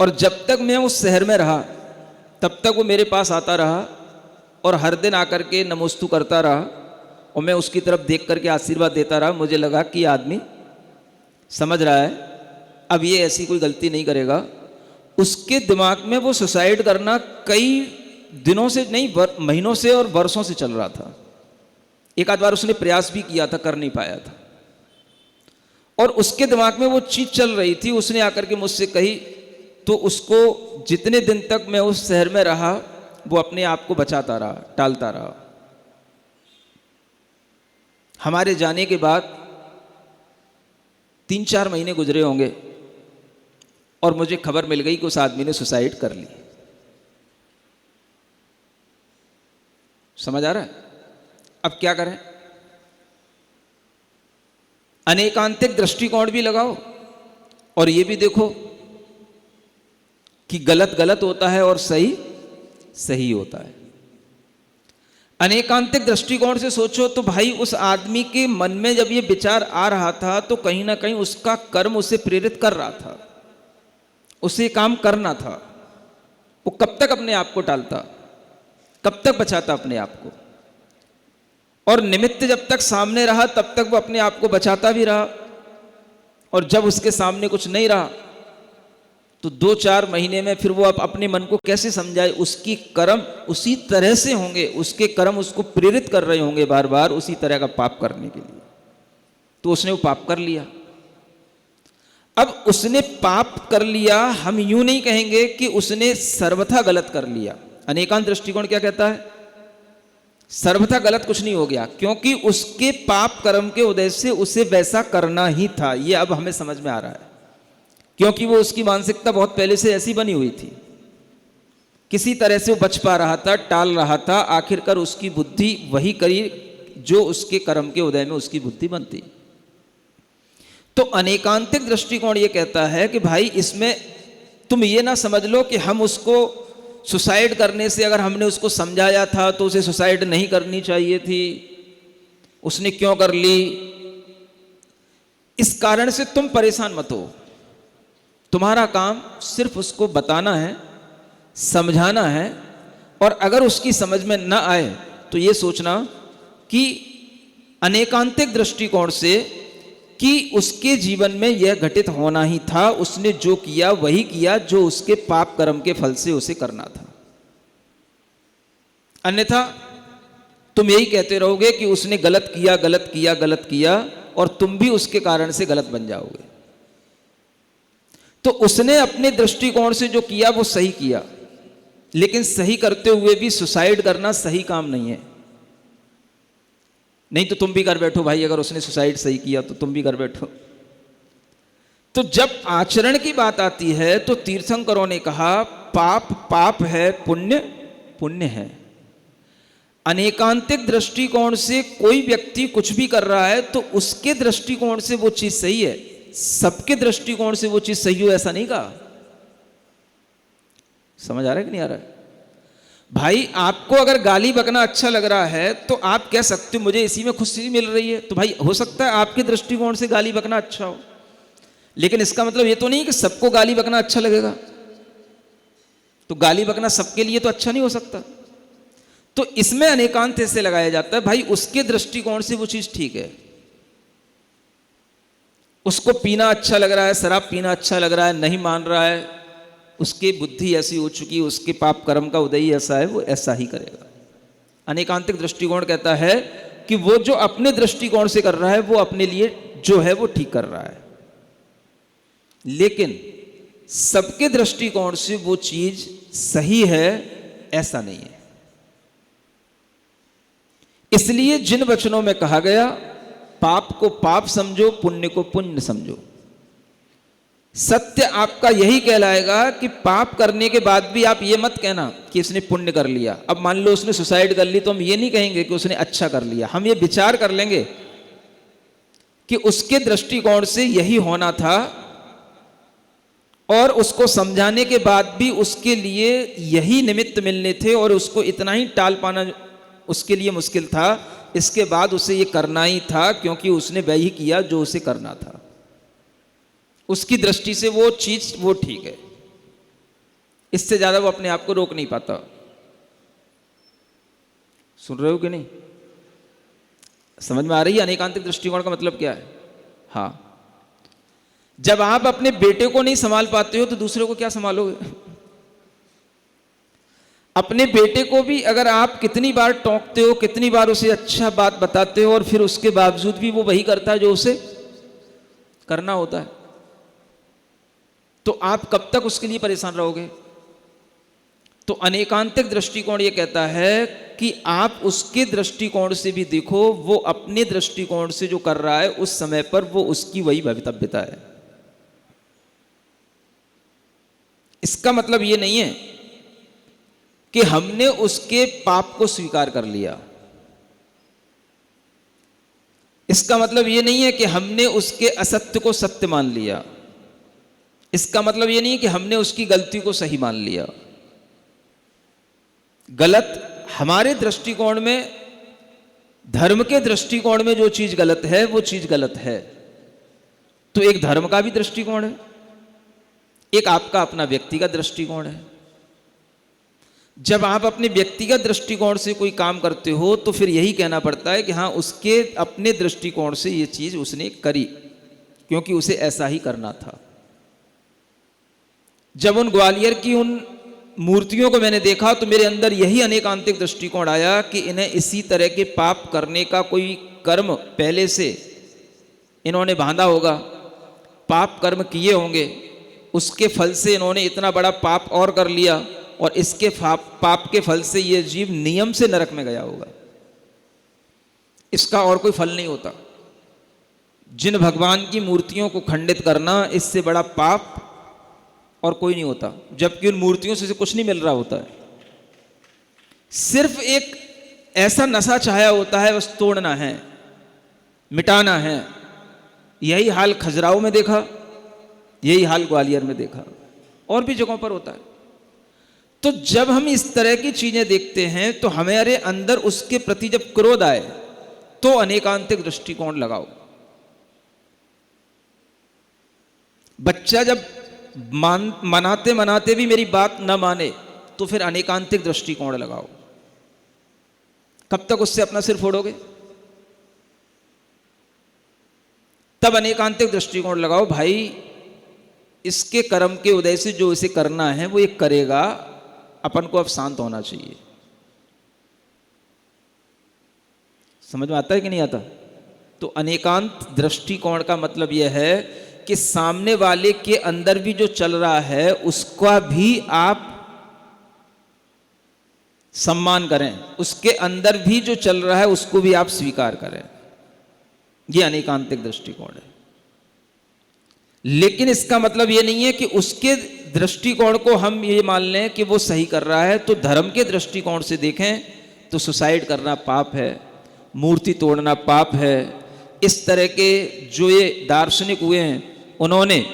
और जब तक मैं उस शहर में रहा तब तक वो मेरे पास आता रहा और हर दिन आकर के नमोस्तु करता रहा, और मैं उसकी तरफ देख करके आशीर्वाद देता रहा। मुझे लगा कि आदमी समझ रहा है, अब ये ऐसी कोई गलती नहीं करेगा। उसके दिमाग में वो सुसाइड करना कई दिनों से नहीं, महीनों से और वर्षों से चल रहा था। एक आध बार उसने प्रयास भी किया था, कर नहीं पाया था, और उसके दिमाग में वो चीज चल रही थी। उसने आकर के मुझसे कही तो उसको जितने दिन तक मैं उस शहर में रहा वो अपने आप को बचाता रहा, टालता रहा। हमारे जाने के बाद 3-4 महीने गुजरे होंगे और मुझे खबर मिल गई कि उस आदमी ने सुसाइड कर ली। समझ आ रहा है? अब क्या करें? अनेकांतिक दृष्टिकोण भी लगाओ और ये भी देखो कि गलत गलत होता है और सही सही होता है। अनेकांतिक दृष्टिकोण से सोचो तो भाई उस आदमी के मन में जब ये विचार आ रहा था तो कहीं ना कहीं उसका कर्म उसे प्रेरित कर रहा था, उसे काम करना था। वो कब तक अपने आप को टालता, कब तक बचाता अपने आप को? और निमित्त जब तक सामने रहा तब तक वो अपने आप को बचाता भी रहा, और जब उसके सामने कुछ नहीं रहा तो 2-4 महीने में फिर वो अपने मन को कैसे समझाए? उसकी कर्म उसी तरह से होंगे, उसके कर्म उसको प्रेरित कर रहे होंगे बार बार उसी तरह का पाप करने के लिए। तो उसने वो पाप कर लिया। अब उसने पाप कर लिया, हम यूं नहीं कहेंगे कि उसने सर्वथा गलत कर लिया। अनेकांत दृष्टिकोण क्या कहता है? सर्वथा गलत कुछ नहीं हो गया, क्योंकि उसके पाप कर्म के उदय से उसे वैसा करना ही था। ये अब हमें समझ में आ रहा है, क्योंकि वो उसकी मानसिकता बहुत पहले से ऐसी बनी हुई थी। किसी तरह से वो बच पा रहा था, टाल रहा था, आखिरकार उसकी बुद्धि वही करी जो उसके कर्म के उदय में उसकी बुद्धि बनती। तो अनेकांतिक दृष्टिकोण ये कहता है कि भाई इसमें तुम ये ना समझ लो कि हम उसको सुसाइड करने से, अगर हमने उसको समझाया था तो उसे सुसाइड नहीं करनी चाहिए थी, उसने क्यों कर ली, इस कारण से तुम परेशान मत हो। तुम्हारा काम सिर्फ उसको बताना है, समझाना है, और अगर उसकी समझ में ना आए तो ये सोचना कि अनेकांतिक दृष्टिकोण से कि उसके जीवन में यह घटित होना ही था, उसने जो किया वही किया जो उसके पाप कर्म के फल से उसे करना था। अन्यथा तुम यही कहते रहोगे कि उसने गलत किया, गलत किया, गलत किया, और तुम भी उसके कारण से गलत बन जाओगे। तो उसने अपने दृष्टिकोण से जो किया वो सही किया, लेकिन सही करते हुए भी सुसाइड करना सही काम नहीं है। नहीं तो तुम भी कर बैठो भाई, अगर उसने सुसाइड सही किया तो तुम भी कर बैठो। तो जब आचरण की बात आती है तो तीर्थंकरों ने कहा पाप पाप है, पुण्य पुण्य है। अनेकांतिक दृष्टिकोण से कोई व्यक्ति कुछ भी कर रहा है तो उसके दृष्टिकोण से वो चीज सही है, सबके दृष्टिकोण से वो चीज सही हो ऐसा नहीं कहा। समझ आ रहा है कि नहीं आ रहा है? भाई आपको अगर गाली बकना अच्छा लग रहा है तो आप कह सकते हो मुझे इसी में खुशी मिल रही है, तो भाई हो सकता है आपके दृष्टिकोण से गाली बकना अच्छा हो, लेकिन इसका मतलब ये तो नहीं कि सबको गाली बकना अच्छा लगेगा। तो गाली बकना सबके लिए तो अच्छा नहीं हो सकता। तो इसमें अनेकांत ऐसे लगाया जाता है भाई उसके दृष्टिकोण से वो चीज ठीक है। उसको पीना अच्छा लग रहा है, शराब पीना अच्छा लग रहा है, नहीं मान रहा है, उसकी बुद्धि ऐसी हो चुकी, उसके पाप कर्म का उदय ही ऐसा है, वो ऐसा ही करेगा। अनेकांतिक दृष्टिकोण कहता है कि वो जो अपने दृष्टिकोण से कर रहा है वो अपने लिए जो है वो ठीक कर रहा है, लेकिन सबके दृष्टिकोण से वो चीज सही है ऐसा नहीं है। इसलिए जिन वचनों में कहा गया पाप को पाप समझो, पुण्य को पुण्य समझो, सत्य आपका यही कहलाएगा कि पाप करने के बाद भी आप ये मत कहना कि इसने पुण्य कर लिया। अब मान लो उसने सुसाइड कर ली तो हम ये नहीं कहेंगे कि उसने अच्छा कर लिया, हम ये विचार कर लेंगे कि उसके दृष्टिकोण से यही होना था और उसको समझाने के बाद भी उसके लिए यही निमित्त मिलने थे और उसको इतना ही टाल पाना उसके लिए मुश्किल था, इसके बाद उसे ये करना ही था क्योंकि उसने वही किया जो उसे करना था। उसकी दृष्टि से वो चीज वो ठीक है, इससे ज्यादा वो अपने आप को रोक नहीं पाता। सुन रहे हो कि नहीं? समझ में आ रही है अनेकांतिक दृष्टिकोण का मतलब क्या है? हाँ, जब आप अपने बेटे को नहीं संभाल पाते हो तो दूसरे को क्या संभालोगे? अपने बेटे को भी अगर आप कितनी बार टोकते हो, कितनी बार उसे अच्छा बात बताते हो और फिर उसके बावजूद भी वो वही करता है जो उसे करना होता है, तो आप कब तक उसके लिए परेशान रहोगे? तो अनेकांतिक दृष्टिकोण ये कहता है कि आप उसके दृष्टिकोण से भी देखो, वो अपने दृष्टिकोण से जो कर रहा है उस समय पर वो उसकी वही भवितव्यता है। इसका मतलब ये नहीं है कि हमने उसके पाप को स्वीकार कर लिया। इसका मतलब ये नहीं है कि हमने उसके असत्य को सत्य मान लिया। इसका मतलब ये नहीं है कि हमने उसकी गलती को सही मान लिया। गलत हमारे दृष्टिकोण में, धर्म के दृष्टिकोण में जो चीज गलत है वो चीज गलत है। तो एक धर्म का भी दृष्टिकोण है, एक आपका अपना व्यक्तिगत दृष्टिकोण है। जब आप अपने व्यक्तिगत दृष्टिकोण से कोई काम करते हो तो फिर यही कहना पड़ता है कि हाँ, उसके अपने दृष्टिकोण से ये चीज उसने करी क्योंकि उसे ऐसा ही करना था। जब उन ग्वालियर की उन मूर्तियों को मैंने देखा तो मेरे अंदर यही अनेकांतिक दृष्टिकोण आया कि इन्हें इसी तरह के पाप करने का कोई कर्म पहले से इन्होंने बांधा होगा, पाप कर्म किए होंगे, उसके फल से इन्होंने इतना बड़ा पाप और कर लिया और इसके पाप के फल से ये जीव नियम से नरक में गया होगा। इसका और कोई फल नहीं होता। जिन भगवान की मूर्तियों को खंडित करना, इससे बड़ा पाप और कोई नहीं होता, जबकि उन मूर्तियों से कुछ नहीं मिल रहा होता है। सिर्फ एक ऐसा नशा छाया होता है, बस तोड़ना है, मिटाना है। यही हाल खजुराहो में देखा, यही हाल ग्वालियर में देखा, और भी जगहों पर होता है। तो जब हम इस तरह की चीजें देखते हैं तो हमारे अंदर उसके प्रति जब क्रोध आए तो अनेकांतिक दृष्टिकोण लगाओ। बच्चा जब मनाते मनाते भी मेरी बात न माने तो फिर अनेकांतिक दृष्टिकोण लगाओ। कब तक उससे अपना सिर फोड़ोगे? तब अनेकांतिक दृष्टिकोण लगाओ। भाई, इसके कर्म के उदय से जो इसे करना है वो ये करेगा, अपन को अब शांत होना चाहिए। समझ में आता है कि नहीं आता? तो अनेकांत दृष्टिकोण का मतलब यह है कि सामने वाले के अंदर भी जो चल रहा है उसका भी आप सम्मान करें, उसके अंदर भी जो चल रहा है उसको भी आप स्वीकार करें। यह अनेकांतिक दृष्टिकोण है। लेकिन इसका मतलब यह नहीं है कि उसके दृष्टिकोण को हम ये मान लें कि वो सही कर रहा है। तो धर्म के दृष्टिकोण से देखें तो सुसाइड करना पाप है, मूर्ति तोड़ना पाप है। इस तरह के जो ये दार्शनिक हुए हैं, उन्होंने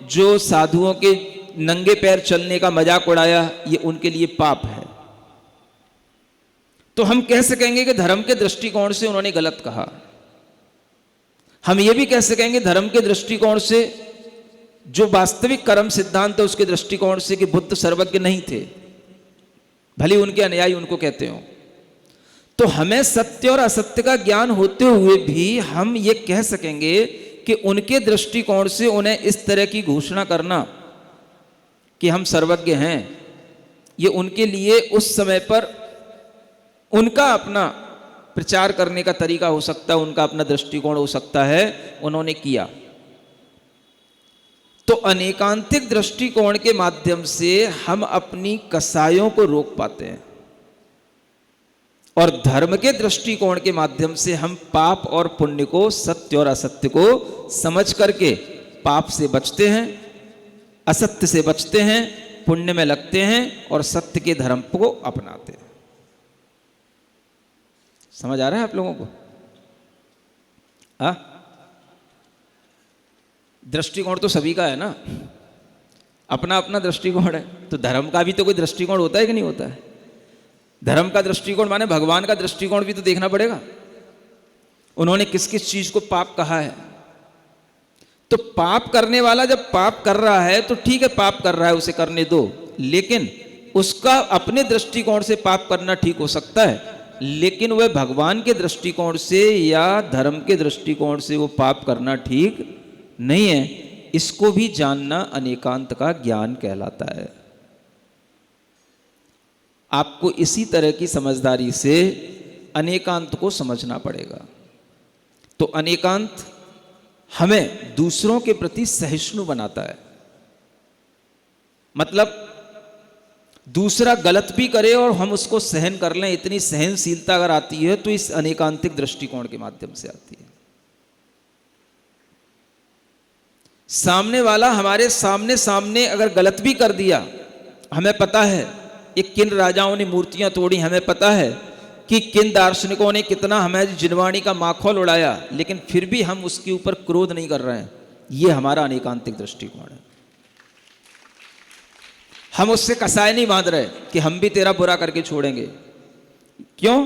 जो साधुओं के नंगे पैर चलने का मजाक उड़ाया, ये उनके लिए पाप है। तो हम कह सकेंगे कि धर्म के दृष्टिकोण से उन्होंने गलत कहा। हम ये भी कह सकेंगे धर्म के दृष्टिकोण से, जो वास्तविक कर्म सिद्धांत है उसके दृष्टिकोण से, कि बुद्ध सर्वज्ञ नहीं थे, भले उनके अनुयायी उनको कहते हो। तो हमें सत्य और असत्य का ज्ञान होते हुए भी हम ये कह सकेंगे कि उनके दृष्टिकोण से उन्हें इस तरह की घोषणा करना कि हम सर्वज्ञ हैं, ये उनके लिए उस समय पर उनका अपना प्रचार करने का तरीका हो सकता है, उनका अपना दृष्टिकोण हो सकता है, उन्होंने किया। तो अनेकांतिक दृष्टिकोण के माध्यम से हम अपनी कसायों को रोक पाते हैं, और धर्म के दृष्टिकोण के माध्यम से हम पाप और पुण्य को, सत्य और असत्य को समझ करके पाप से बचते हैं, असत्य से बचते हैं, पुण्य में लगते हैं और सत्य के धर्म को अपनाते हैं। समझ आ रहा है आप लोगों को? दृष्टिकोण तो सभी का है ना, अपना अपना दृष्टिकोण है। तो धर्म का भी तो कोई दृष्टिकोण होता है कि नहीं होता है? धर्म का दृष्टिकोण माने भगवान का दृष्टिकोण भी तो देखना पड़ेगा। उन्होंने किस किस चीज को पाप कहा है। तो पाप करने वाला जब पाप कर रहा है तो ठीक है, पाप कर रहा है, उसे करने दो, लेकिन उसका अपने दृष्टिकोण से पाप करना ठीक हो सकता है, लेकिन वह भगवान के दृष्टिकोण से या धर्म के दृष्टिकोण से वो पाप करना ठीक नहीं है। इसको भी जानना अनेकांत का ज्ञान कहलाता है। आपको इसी तरह की समझदारी से अनेकांत को समझना पड़ेगा। तो अनेकांत हमें दूसरों के प्रति सहिष्णु बनाता है। मतलब दूसरा गलत भी करे और हम उसको सहन कर लें, इतनी सहनशीलता अगर आती है तो इस अनेकांतिक दृष्टिकोण के माध्यम से आती है। सामने वाला हमारे सामने अगर गलत भी कर दिया, हमें पता है ये किन राजाओं ने मूर्तियां तोड़ी, हमें पता है कि किन दार्शनिकों ने कितना हमें जिनवाणी का माखौल उड़ाया, लेकिन फिर भी हम उसके ऊपर क्रोध नहीं कर रहे हैं। ये हमारा अनेकांतिक दृष्टिकोण है। हम उससे कसाय नहीं बांध रहे कि हम भी तेरा बुरा करके छोड़ेंगे। क्यों?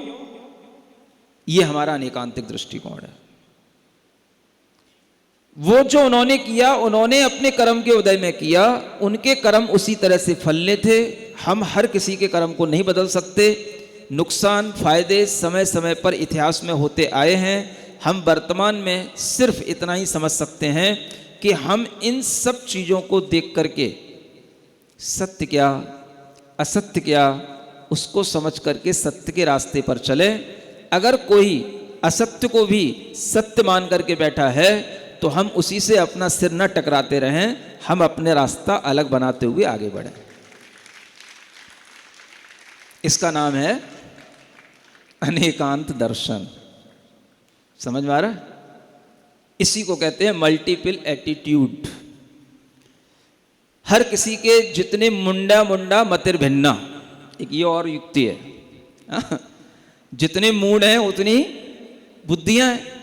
ये हमारा अनेकांतिक दृष्टिकोण है। वो जो उन्होंने किया, उन्होंने अपने कर्म के उदय में किया, उनके कर्म उसी तरह से फलने थे। हम हर किसी के कर्म को नहीं बदल सकते। नुकसान फायदे समय समय पर इतिहास में होते आए हैं। हम वर्तमान में सिर्फ इतना ही समझ सकते हैं कि हम इन सब चीज़ों को देख करके सत्य क्या असत्य क्या उसको समझ करके सत्य के रास्ते पर चले। अगर कोई असत्य को भी सत्य मान करके बैठा है तो हम उसी से अपना सिर न टकराते रहें, हम अपने रास्ता अलग बनाते हुए आगे बढ़ें। इसका नाम है अनेकांत दर्शन। समझ में आ रहा है? इसी को कहते हैं मल्टीपल एटीट्यूड। हर किसी के जितने मुंडा मतिर भिन्ना, एक ये और युक्ति है। जितने मूड हैं उतनी बुद्धियां हैं।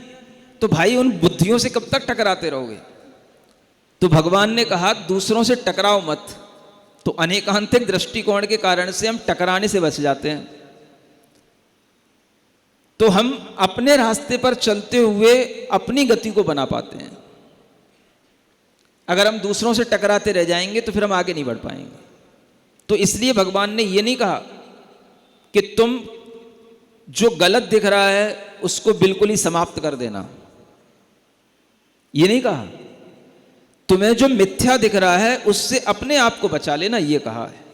तो भाई उन बुद्धियों से कब तक टकराते रहोगे? तो भगवान ने कहा दूसरों से टकराओ मत। तो अनेकांतिक दृष्टिकोण के कारण से हम टकराने से बच जाते हैं। तो हम अपने रास्ते पर चलते हुए अपनी गति को बना पाते हैं। अगर हम दूसरों से टकराते रह जाएंगे तो फिर हम आगे नहीं बढ़ पाएंगे। तो इसलिए भगवान ने यह नहीं कहा कि तुम जो गलत दिख रहा है उसको बिल्कुल ही समाप्त कर देना। ये नहीं कहा। तुम्हें जो मिथ्या दिख रहा है उससे अपने आप को बचा लेना, ये कहा है।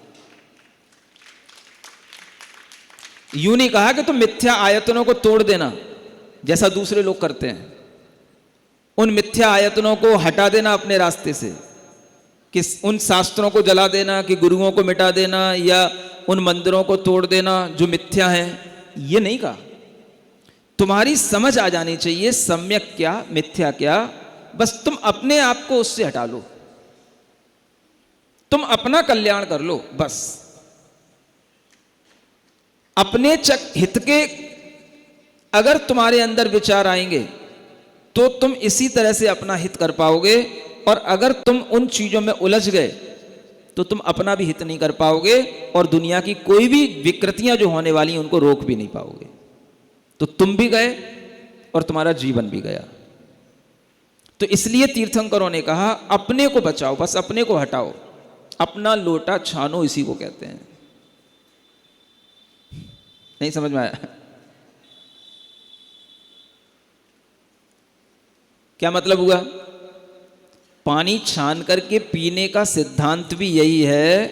यूं नहीं कहा कि तुम मिथ्या आयतनों को तोड़ देना जैसा दूसरे लोग करते हैं। उन मिथ्या आयतनों को हटा देना अपने रास्ते से, कि उन शास्त्रों को जला देना, कि गुरुओं को मिटा देना, या उन मंदिरों को तोड़ देना जो मिथ्या हैं। ये नहीं कहा। तुम्हारी समझ आ जानी चाहिए सम्यक क्या मिथ्या क्या। बस तुम अपने आप को उससे हटा लो, तुम अपना कल्याण कर लो। बस अपने हित के अगर तुम्हारे अंदर विचार आएंगे तो तुम इसी तरह से अपना हित कर पाओगे। और अगर तुम उन चीजों में उलझ गए तो तुम अपना भी हित नहीं कर पाओगे और दुनिया की कोई भी विकृतियां जो होने वाली हैं उनको रोक भी नहीं पाओगे। तो तुम भी गए और तुम्हारा जीवन भी गया। तो इसलिए तीर्थंकरों ने कहा अपने को बचाओ, बस अपने को हटाओ, अपना लोटा छानो, इसी को कहते हैं। नहीं समझ में आया? क्या मतलब हुआ? पानी छान करके पीने का सिद्धांत भी यही है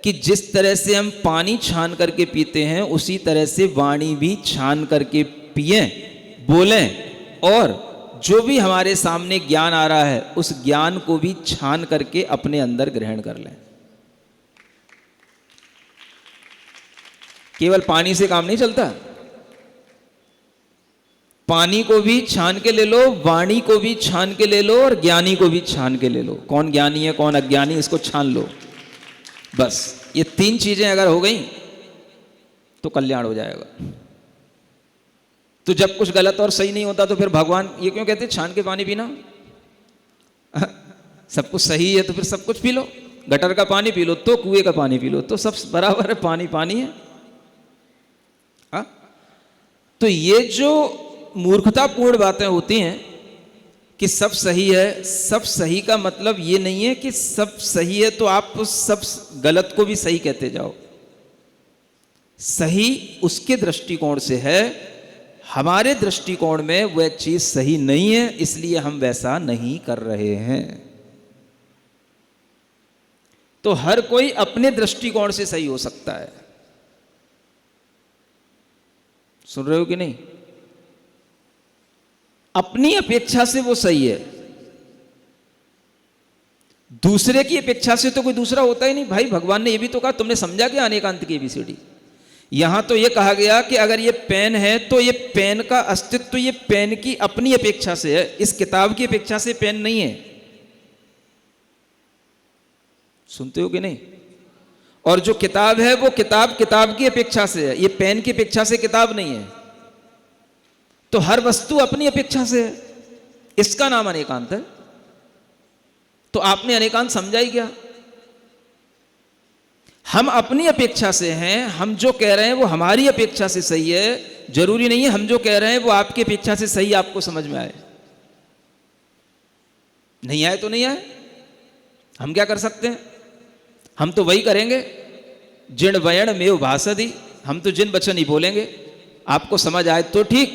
कि जिस तरह से हम पानी छान करके पीते हैं उसी तरह से वाणी भी छान करके पिएं, बोलें, और जो भी हमारे सामने ज्ञान आ रहा है उस ज्ञान को भी छान करके अपने अंदर ग्रहण कर लें। केवल पानी से काम नहीं चलता। पानी को भी छान के ले लो, वाणी को भी छान के ले लो, और ज्ञानी को भी छान के ले लो। कौन ज्ञानी है कौन अज्ञानी, इसको छान लो। बस ये तीन चीजें अगर हो गई तो कल्याण हो जाएगा। तो जब कुछ गलत और सही नहीं होता तो फिर भगवान ये क्यों कहते छान के पानी पीना? सब कुछ सही है तो फिर सब कुछ पी लो। गटर का पानी पी लो तो कुएं का पानी पी लो, तो सब बराबर है, पानी पानी है। तो ये जो मूर्खतापूर्ण बातें होती हैं कि सब सही है, सब सही का मतलब ये नहीं है कि सब सही है तो आप सब गलत को भी सही कहते जाओ। सही उसके दृष्टिकोण से है, हमारे दृष्टिकोण में वह चीज सही नहीं है, इसलिए हम वैसा नहीं कर रहे हैं। तो हर कोई अपने दृष्टिकोण से सही हो सकता है। सुन रहे हो कि नहीं? अपनी अपेक्षा से वो सही है। दूसरे की अपेक्षा से तो कोई दूसरा होता ही नहीं भाई। भगवान ने ये भी तो कहा, तुमने समझा क्या अनेकांत की एबीसीडी? यहां तो ये कहा गया कि अगर ये पेन है तो ये पेन का अस्तित्व तो ये पेन की अपनी अपेक्षा से है, इस किताब की अपेक्षा से पेन नहीं है। सुनते हो कि नहीं? और जो किताब है वो किताब की अपेक्षा से है, ये पेन की अपेक्षा से किताब नहीं है। तो हर वस्तु अपनी अपेक्षा से है, इसका नाम अनेकांत है। तो आपने अनेकांत समझा ही क्या? हम अपनी अपेक्षा से हैं, हम जो कह रहे हैं वो हमारी अपेक्षा से सही है। जरूरी नहीं है हम जो कह रहे हैं वो आपकी अपेक्षा से सही आपको समझ में आए। नहीं आए तो नहीं आए, हम क्या कर सकते हैं? हम तो वही करेंगे जिण वयण मेव भाषति, हम तो जिन वचन ही बोलेंगे। आपको समझ आए तो ठीक,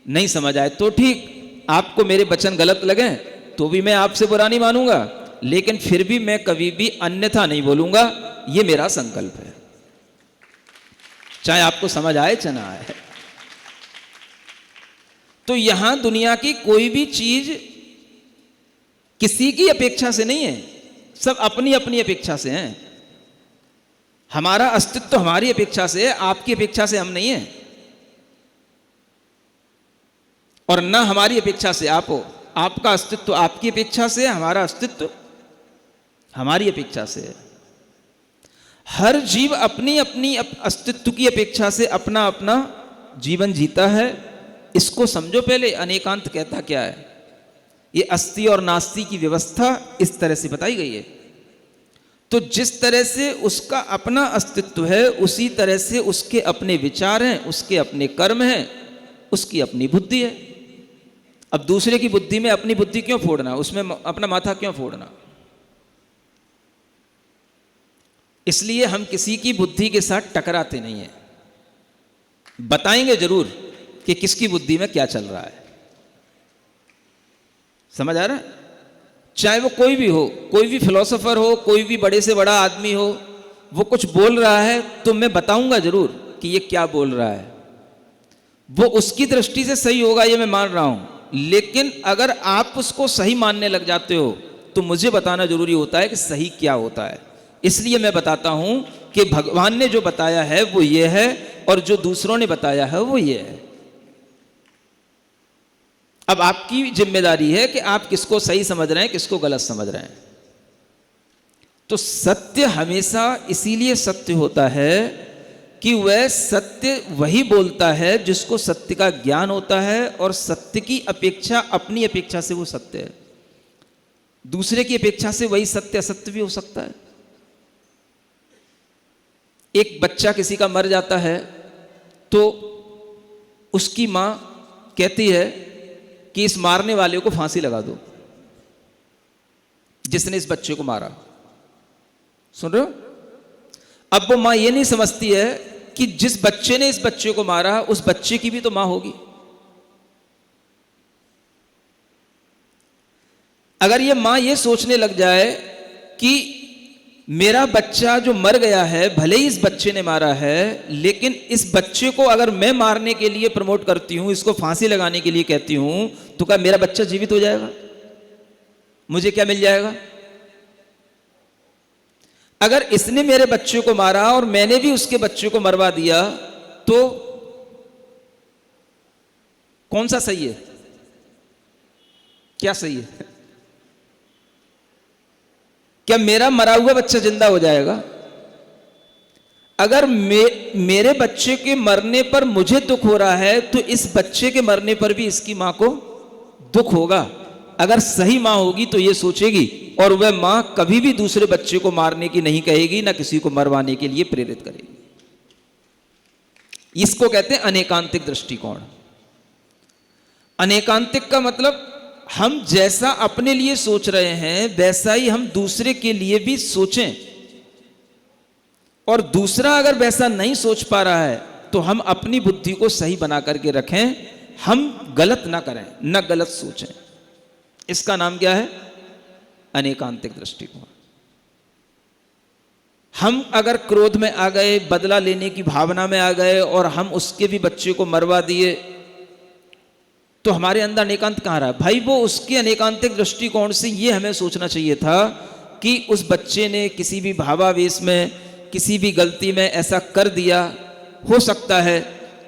नहीं समझ आए तो ठीक। आपको मेरे वचन गलत लगे तो भी मैं आपसे बुरा नहीं मानूंगा, लेकिन फिर भी मैं कभी भी अन्यथा नहीं बोलूंगा। ये मेरा संकल्प है, चाहे आपको समझ आए चाहे ना आए। तो यहां दुनिया की कोई भी चीज किसी की अपेक्षा से नहीं है, सब अपनी अपनी अपेक्षा से हैं। हमारा अस्तित्व तो हमारी अपेक्षा से है, आपकी अपेक्षा से हम नहीं है। और ना हमारी अपेक्षा से आप हो। आपका अस्तित्व आपकी अपेक्षा से है, हमारा अस्तित्व हमारी अपेक्षा से है। हर जीव अपनी अपनी अस्तित्व की अपेक्षा से अपना अपना जीवन जीता है। इसको समझो पहले, अनेकांत कहता क्या है। ये अस्ति और नास्ति की व्यवस्था इस तरह से बताई गई है। तो जिस तरह से उसका अपना अस्तित्व है, उसी तरह से उसके अपने विचार हैं, उसके अपने कर्म हैं, उसकी अपनी बुद्धि है। अब दूसरे की बुद्धि में अपनी बुद्धि क्यों फोड़ना, उसमें अपना माथा क्यों फोड़ना? इसलिए हम किसी की बुद्धि के साथ टकराते नहीं हैं। बताएंगे जरूर कि किसकी बुद्धि में क्या चल रहा है। समझ आ रहा है? चाहे वो कोई भी हो, कोई भी फिलोसोफर हो, कोई भी बड़े से बड़ा आदमी हो, वो कुछ बोल रहा है तो मैं बताऊंगा जरूर कि ये क्या बोल रहा है। वो उसकी दृष्टि से सही होगा, ये मैं मान रहा हूं। लेकिन अगर आप उसको सही मानने लग जाते हो तो मुझे बताना जरूरी होता है कि सही क्या होता है। इसलिए मैं बताता हूं कि भगवान ने जो बताया है वो ये है, और जो दूसरों ने बताया है वो ये है। अब आपकी जिम्मेदारी है कि आप किसको सही समझ रहे हैं, किसको गलत समझ रहे हैं। तो सत्य हमेशा इसीलिए सत्य होता है कि वह सत्य वही बोलता है जिसको सत्य का ज्ञान होता है, और सत्य की अपेक्षा अपनी अपेक्षा से वो सत्य है। दूसरे की अपेक्षा से वही सत्य असत्य भी हो सकता है। एक बच्चा किसी का मर जाता है तो उसकी मां कहती है कि इस मारने वाले को फांसी लगा दो, जिसने इस बच्चे को मारा। सुन रहे हो? अब वो मां ये नहीं समझती है कि जिस बच्चे ने इस बच्चे को मारा उस बच्चे की भी तो मां होगी। अगर ये मां ये सोचने लग जाए कि मेरा बच्चा जो मर गया है, भले ही इस बच्चे ने मारा है, लेकिन इस बच्चे को अगर मैं मारने के लिए प्रमोट करती हूं, इसको फांसी लगाने के लिए कहती हूं, तो क्या मेरा बच्चा जीवित हो जाएगा? मुझे क्या मिल जाएगा? अगर इसने मेरे बच्चे को मारा और मैंने भी उसके बच्चे को मरवा दिया तो कौन सा सही है? क्या सही है? क्या मेरा मरा हुआ बच्चा जिंदा हो जाएगा? अगर मेरे बच्चे के मरने पर मुझे दुख हो रहा है तो इस बच्चे के मरने पर भी इसकी मां को दुख होगा। अगर सही मां होगी तो ये सोचेगी, और वह मां कभी भी दूसरे बच्चे को मारने की नहीं कहेगी, ना किसी को मरवाने के लिए प्रेरित करेगी। इसको कहते हैं अनेकांतिक दृष्टिकोण। अनेकांतिक का मतलब हम जैसा अपने लिए सोच रहे हैं वैसा ही हम दूसरे के लिए भी सोचें, और दूसरा अगर वैसा नहीं सोच पा रहा है तो हम अपनी बुद्धि को सही बना करके रखें, हम गलत ना करें, ना गलत सोचें। इसका नाम क्या है? अनेकांतिक दृष्टिकोण। हम अगर क्रोध में आ गए, बदला लेने की भावना में आ गए और हम उसके भी बच्चे को मरवा दिए, तो हमारे अंदर अनेकांत कहाँ रहा? भाई वो उसके अनेकांतिक दृष्टिकोण से ये हमें सोचना चाहिए था कि उस बच्चे ने किसी भी भावावेश में, किसी भी गलती में ऐसा कर दिया। हो सकता है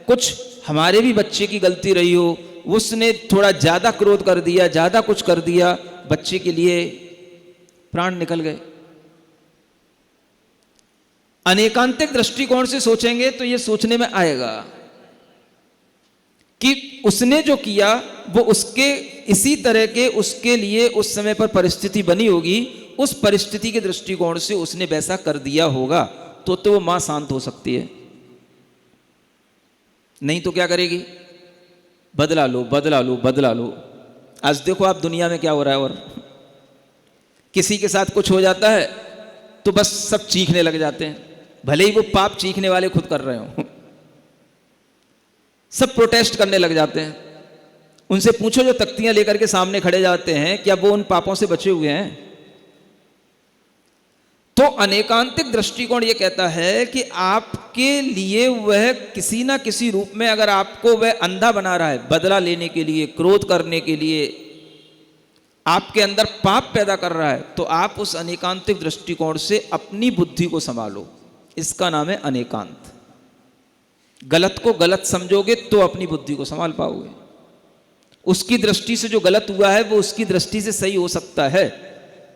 कुछ हमारे भी बच्चे की गलती रही हो, उसने थोड़ा ज़्यादा क्रोध कर दिया, ज़्यादा कुछ कर दिया, बच्चे के लिए प्राण निकल गए। अनेकांतिक दृष्टिकोण से सोचेंगे तो ये सोचने में आएगा कि उसने जो किया वो उसके इसी तरह के उसके लिए उस समय पर परिस्थिति बनी होगी, उस परिस्थिति के दृष्टिकोण से उसने वैसा कर दिया होगा, तो वो मां शांत हो सकती है। नहीं तो क्या करेगी? बदला लो, बदला लो, बदला लो। आज देखो आप दुनिया में क्या हो रहा है, और किसी के साथ कुछ हो जाता है तो बस सब चीखने लग जाते हैं, भले ही वो पाप चीखने वाले खुद कर रहे हो। सब प्रोटेस्ट करने लग जाते हैं। उनसे पूछो जो तख्तियां लेकर के सामने खड़े जाते हैं, क्या वो उन पापों से बचे हुए हैं? तो अनेकांतिक दृष्टिकोण ये कहता है कि आपके लिए वह किसी ना किसी रूप में, अगर आपको वह अंधा बना रहा है बदला लेने के लिए, क्रोध करने के लिए, आपके अंदर पाप पैदा कर रहा है, तो आप उस अनेकांतिक दृष्टिकोण से अपनी बुद्धि को संभालो। इसका नाम है अनेकांत। गलत को गलत समझोगे तो अपनी बुद्धि को संभाल पाओगे। उसकी दृष्टि से जो गलत हुआ है वो उसकी दृष्टि से सही हो सकता है,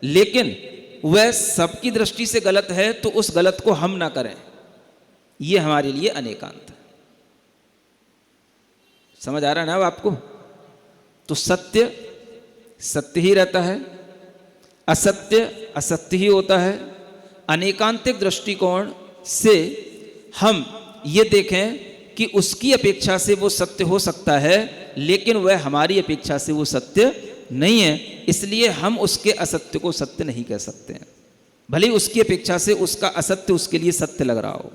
लेकिन वह सबकी दृष्टि से गलत है तो उस गलत को हम ना करें। यह हमारे लिए अनेकांत है। समझ आ रहा है ना अब आपको? तो सत्य सत्य ही रहता है, असत्य असत्य ही होता है। अनेकांतिक दृष्टिकोण से हम ये देखें कि उसकी अपेक्षा से वो सत्य हो सकता है, लेकिन वह हमारी अपेक्षा से वो सत्य नहीं है, इसलिए हम उसके असत्य को सत्य नहीं कह सकते हैं, भले ही उसकी अपेक्षा से उसका असत्य उसके लिए सत्य लग रहा हो।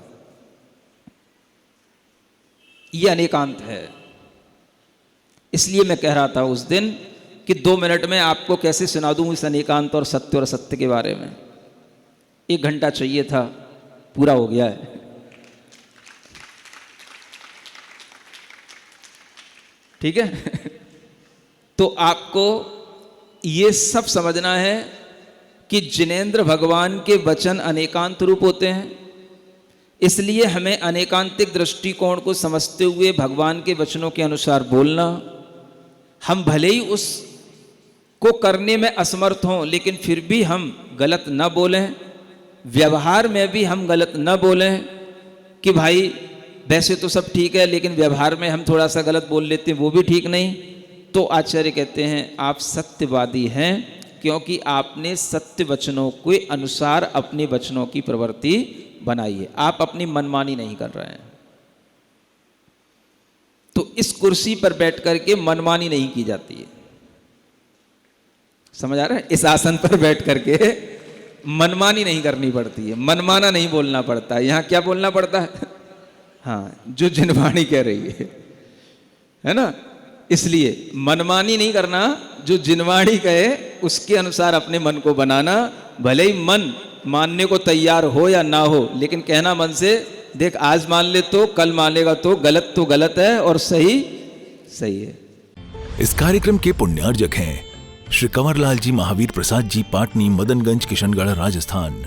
यह अनेकांत है। इसलिए मैं कह रहा था उस दिन कि 2 मिनट में आपको कैसे सुना दूं इस अनेकांत और सत्य और असत्य के बारे में। 1 घंटा चाहिए था, पूरा हो गया है। ठीक है। तो आपको ये सब समझना है कि जिनेंद्र भगवान के वचन अनेकांत रूप होते हैं, इसलिए हमें अनेकांतिक दृष्टिकोण को समझते हुए भगवान के वचनों के अनुसार बोलना। हम भले ही उसको करने में असमर्थ हों, लेकिन फिर भी हम गलत न बोलें। व्यवहार में भी हम गलत न बोलें कि भाई वैसे तो सब ठीक है लेकिन व्यवहार में हम थोड़ा सा गलत बोल लेते हैं, वो भी ठीक नहीं। तो आचार्य कहते हैं आप सत्यवादी हैं, क्योंकि आपने सत्य वचनों के अनुसार अपने वचनों की प्रवृत्ति बनाई है। आप अपनी मनमानी नहीं कर रहे हैं। तो इस कुर्सी पर बैठ करके मनमानी नहीं की जाती है। समझ आ रहा है? इस आसन पर बैठ करके मनमानी नहीं करनी पड़ती है, मनमाना नहीं बोलना पड़ता है। यहां क्या बोलना पड़ता है? हाँ, जो जिनवाणी कह रही है ना। इसलिए मनमानी नहीं करना, जो जिनवाणी कहे उसके अनुसार अपने मन को बनाना। भले ही मन मानने को तैयार हो या ना हो, लेकिन कहना मन से, देख आज मान ले तो कल मानेगा तो गलत है और सही सही है। इस कार्यक्रम के पुण्यार्जक हैं श्री कंवरलाल जी महावीर प्रसाद जी, पाटनी, मदनगंज, किशनगढ़, राजस्थान।